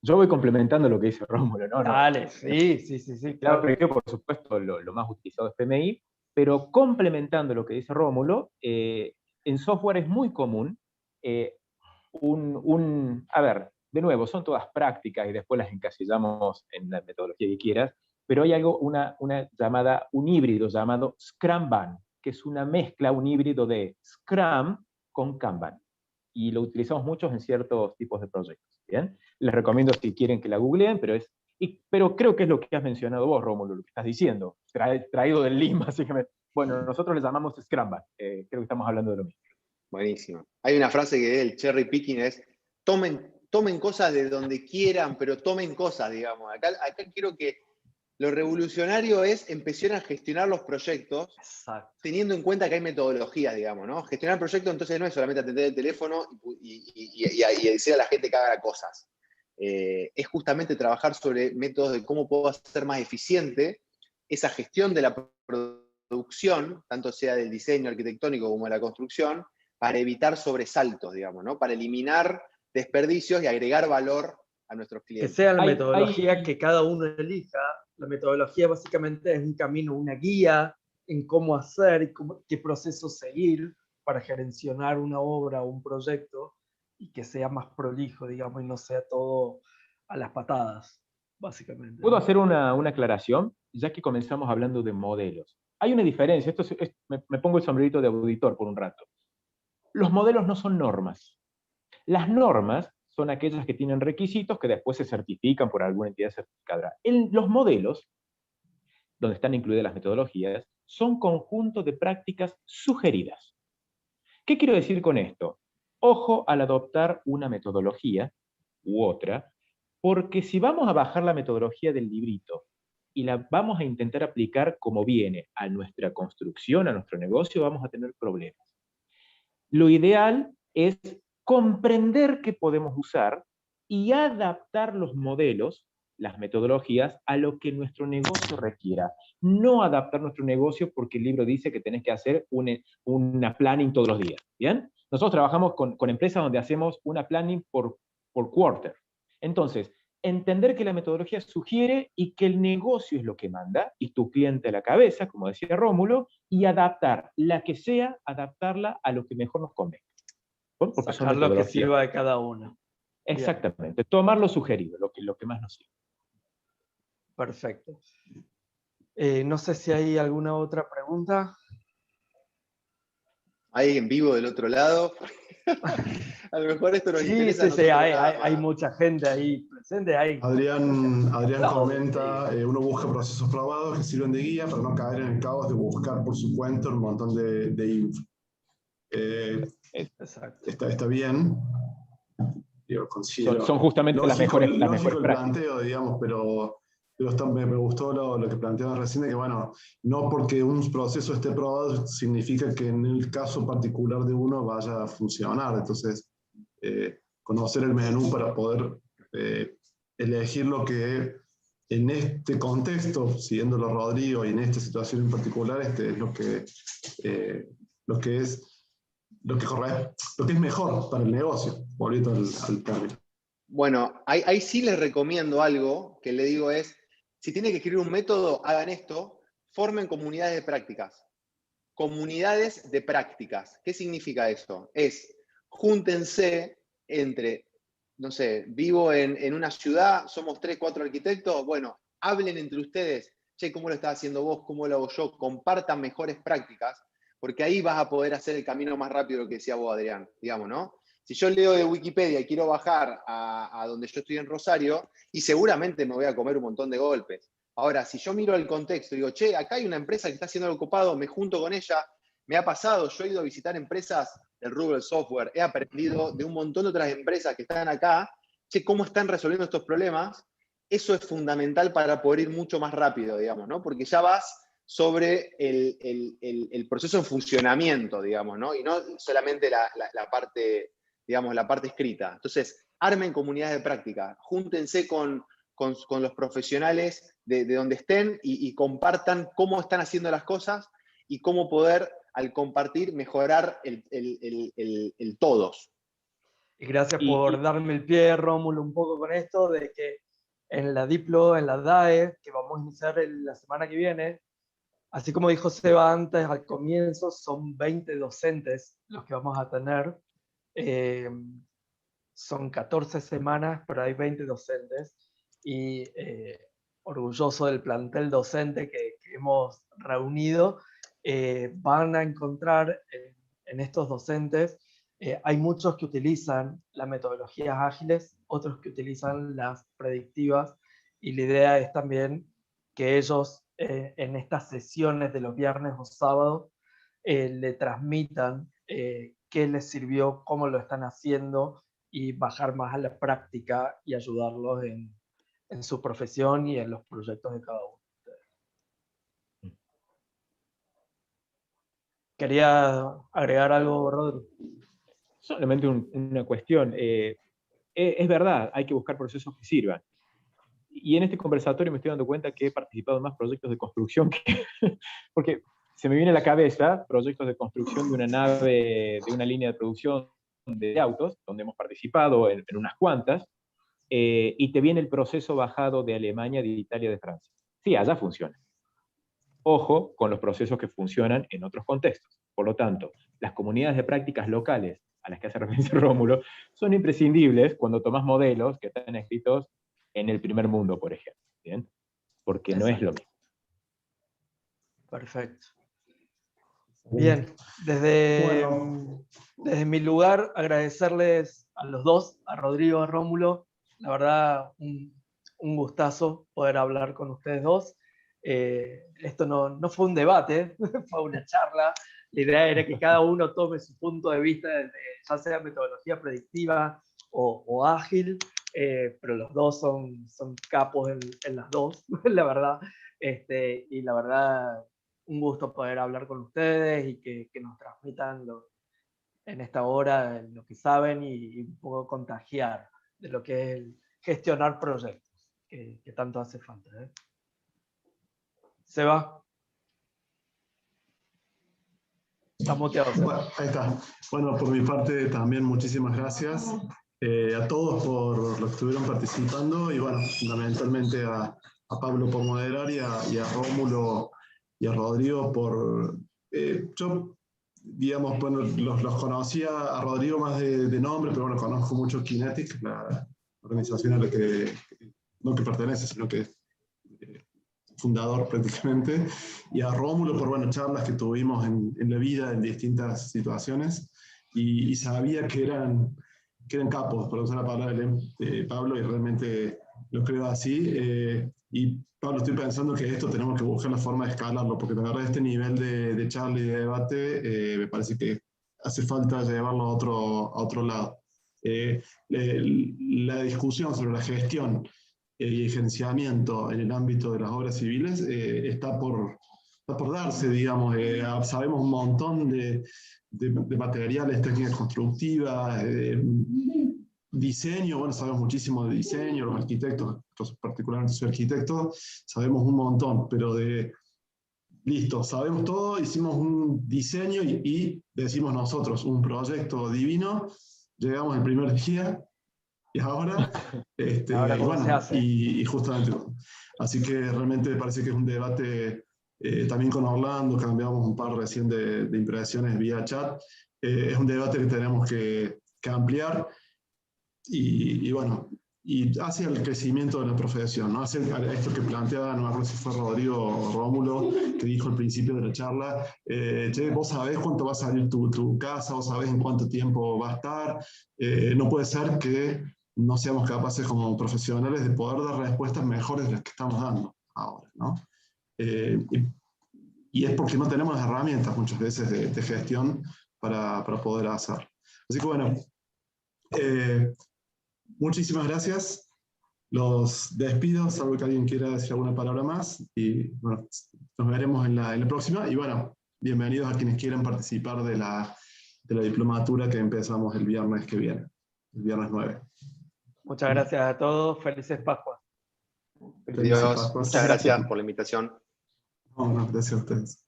[SPEAKER 1] yo voy complementando lo que dice Rómulo, ¿no?
[SPEAKER 2] Dale, sí,
[SPEAKER 1] El lado
[SPEAKER 2] claro.
[SPEAKER 1] predictivo, por supuesto, lo más utilizado es PMI, pero complementando lo que dice Rómulo, en software es muy común a ver, de nuevo, son todas prácticas y después las encasillamos en la metodología que quieras, pero hay algo, un híbrido llamado Scrumban, que es una mezcla, un híbrido de Scrum con Kanban. Y lo utilizamos muchos en ciertos tipos de proyectos, ¿bien? Les recomiendo si quieren que la googleen, pero creo que es lo que has mencionado vos, Rómulo, lo que estás diciendo, traído del Lean, básicamente. Bueno, nosotros le llamamos Scrumban, creo que estamos hablando de lo mismo.
[SPEAKER 3] Buenísimo. Hay una frase que es el cherry picking, es tomen cosas de donde quieran, pero tomen cosas, digamos. Acá quiero que lo revolucionario es empezar a gestionar los proyectos.
[SPEAKER 2] Exacto.
[SPEAKER 3] Teniendo en cuenta que hay metodologías, digamos, ¿no? Gestionar proyectos entonces no es solamente atender el teléfono y decir a la gente que haga cosas. Es justamente trabajar sobre métodos de cómo puedo hacer más eficiente esa gestión de la producción, tanto sea del diseño arquitectónico como de la construcción, para evitar sobresaltos, digamos, ¿no? Para eliminar desperdicios y agregar valor a nuestros
[SPEAKER 2] Que
[SPEAKER 3] clientes.
[SPEAKER 2] sea la metodología que cada uno elija. La metodología básicamente es un camino, una guía en cómo hacer y qué proceso seguir para gerenciar una obra o un proyecto y que sea más prolijo, digamos, y no sea todo a las patadas, básicamente.
[SPEAKER 1] ¿Puedo hacer una aclaración? Ya que comenzamos hablando de modelos. Hay una diferencia, me pongo el sombrerito de auditor por un rato. Los modelos no son normas. Las normas son aquellas que tienen requisitos que después se certifican por alguna entidad certificadora. Los modelos, donde están incluidas las metodologías, son conjuntos de prácticas sugeridas. ¿Qué quiero decir con esto? Ojo al adoptar una metodología u otra, porque si vamos a bajar la metodología del librito y la vamos a intentar aplicar como viene a nuestra construcción, a nuestro negocio, vamos a tener problemas. Lo ideal es comprender qué podemos usar y adaptar los modelos, las metodologías, a lo que nuestro negocio requiera. No adaptar nuestro negocio porque el libro dice que tenés que hacer una planning todos los días, ¿bien? Nosotros trabajamos con empresas donde hacemos una planning por quarter. Entonces, entender que la metodología sugiere y que el negocio es lo que manda, y tu cliente a la cabeza, como decía Rómulo, y adaptar la que sea, adaptarla a lo que mejor nos convenga. Porque
[SPEAKER 2] sacar lo que sirva de cada uno.
[SPEAKER 1] Exactamente, bien. Tomar lo sugerido, lo que más nos sirve.
[SPEAKER 2] Perfecto. No sé si hay alguna otra pregunta.
[SPEAKER 3] ¿Hay en vivo del otro lado? A lo mejor esto nos interesa.
[SPEAKER 2] Sí, hay mucha gente ahí presente.
[SPEAKER 4] Adrián comenta, uno busca procesos probados que sirven de guía para no caer en el caos de buscar por su cuenta un montón de info. Está bien. Yo considero,
[SPEAKER 1] son justamente las mejores
[SPEAKER 4] prácticas.
[SPEAKER 1] Planteo,
[SPEAKER 4] digamos, pero me gustó lo que planteaban recién, de que bueno, no porque un proceso esté probado significa que en el caso particular de uno vaya a funcionar. Entonces, conocer el menú para poder elegir lo que en este contexto, siguiendo a Rodrigo, y en esta situación en particular, es lo que es mejor para el negocio, volviendo al término.
[SPEAKER 3] Bueno, ahí sí les recomiendo algo que le digo es, si tienen que escribir un método, hagan esto, formen comunidades de prácticas. Comunidades de prácticas. ¿Qué significa eso? Es, júntense entre, no sé, vivo en una ciudad, somos 3, 4 arquitectos, bueno, hablen entre ustedes, che, ¿cómo lo estás haciendo vos? ¿Cómo lo hago yo? Compartan mejores prácticas, porque ahí vas a poder hacer el camino más rápido de lo que decía vos, Adrián, digamos, ¿no? Si yo leo de Wikipedia y quiero bajar a donde yo estoy en Rosario, y seguramente me voy a comer un montón de golpes. Ahora, si yo miro el contexto y digo, che, acá hay una empresa que está haciendo algo copado, me junto con ella, me ha pasado, yo he ido a visitar empresas del rubro del software, he aprendido de un montón de otras empresas que están acá, che, cómo están resolviendo estos problemas. Eso es fundamental para poder ir mucho más rápido, digamos, ¿no? Porque ya vas sobre el proceso en funcionamiento, digamos, ¿no? Y no solamente la parte, digamos, la parte escrita. Entonces, armen comunidades de práctica, júntense con los profesionales de donde estén y compartan cómo están haciendo las cosas y cómo poder, al compartir, mejorar el todos.
[SPEAKER 2] Y gracias por darme el pie, Rómulo, un poco con esto, de que en la Diplo, en la DAE, que vamos a iniciar la semana que viene, así como dijo Seba antes, al comienzo, son 20 docentes los que vamos a tener. Son 14 semanas, pero hay 20 docentes. Y orgulloso del plantel docente que hemos reunido, van a encontrar en estos docentes, hay muchos que utilizan las metodologías ágiles, otros que utilizan las predictivas, y la idea es también que ellos en estas sesiones de los viernes o sábados le transmitan qué les sirvió, cómo lo están haciendo, y bajar más a la práctica y ayudarlos en su profesión y en los proyectos de cada uno. ¿Quería agregar algo, Rodri?
[SPEAKER 1] Solamente una cuestión. Es verdad, hay que buscar procesos que sirvan. Y en este conversatorio me estoy dando cuenta que he participado en más proyectos de construcción porque se me viene a la cabeza proyectos de construcción de una nave, de una línea de producción de autos, donde hemos participado en unas cuantas, y te viene el proceso bajado de Alemania, de Italia, de Francia. Sí, allá funciona. Ojo con los procesos que funcionan en otros contextos. Por lo tanto, las comunidades de prácticas locales a las que hace referencia Rómulo son imprescindibles cuando tomás modelos que están escritos en el primer mundo, por ejemplo. ¿Bien? Porque no es lo mismo.
[SPEAKER 2] Perfecto. Bien, desde mi lugar, agradecerles a los dos, a Rodrigo, a Rómulo. La verdad, un gustazo poder hablar con ustedes dos. Esto no fue un debate, fue una charla. La idea era que cada uno tome su punto de vista, ya sea metodología predictiva o ágil, pero los dos son capos en las dos, la verdad. Y la verdad, un gusto poder hablar con ustedes y que nos transmitan en esta hora lo que saben y un poco contagiar de lo que es el gestionar proyectos, que tanto hace falta. Seba. Está muteado, Seba.
[SPEAKER 4] Bueno, ahí está. Bueno, por mi parte también muchísimas gracias a todos por los que estuvieron participando y bueno, fundamentalmente a Pablo por moderar y a Rómulo y a Rodrigo por... yo, digamos, bueno, los conocía a Rodrigo más de nombre, pero bueno, conozco mucho Kinetic, la organización a la que no que pertenece, sino que fundador prácticamente, y a Rómulo por bueno, charlas que tuvimos en la vida en distintas situaciones, y sabía que eran capos, por usar la palabra de Pablo, y realmente lo creo así. Y Pablo, estoy pensando que esto tenemos que buscar la forma de escalarlo, porque la verdad este nivel de charla y de debate me parece que hace falta llevarlo a otro lado. La discusión sobre la gestión y gerenciamiento en el ámbito de las obras civiles está por darse, digamos. Sabemos un montón de materiales, técnicas constructivas, diseño, bueno, sabemos muchísimo de diseño, los arquitectos, particularmente soy arquitecto, sabemos un montón, pero listo, sabemos todo, hicimos un diseño y decimos nosotros, un proyecto divino, llegamos el primer día, y ahora, y justamente, así que realmente me parece que es un debate, también con Orlando, cambiamos un par recién de impresiones vía chat, es un debate que tenemos que ampliar, y bueno, y hacia el crecimiento de la profesión, ¿no? Hacia esto que planteaba, no me acuerdo si fue Rodrigo o Rómulo, que dijo al principio de la charla, che, vos sabés cuánto va a salir tu casa, vos sabés en cuánto tiempo va a estar, no puede ser que no seamos capaces como profesionales de poder dar respuestas mejores de las que estamos dando. ahora, ¿no? Y es porque no tenemos las herramientas muchas veces de gestión para poder hacerlo. Así que bueno, muchísimas gracias. Los despido, salvo que alguien quiera decir alguna palabra más. Y bueno, nos veremos en la próxima. Y bueno, bienvenidos a quienes quieran participar de la diplomatura que empezamos el viernes que viene, el viernes 9.
[SPEAKER 2] Muchas gracias a todos. Felices Pascuas.
[SPEAKER 3] Dios, muchas gracias por la invitación.
[SPEAKER 4] No, gracias a ustedes.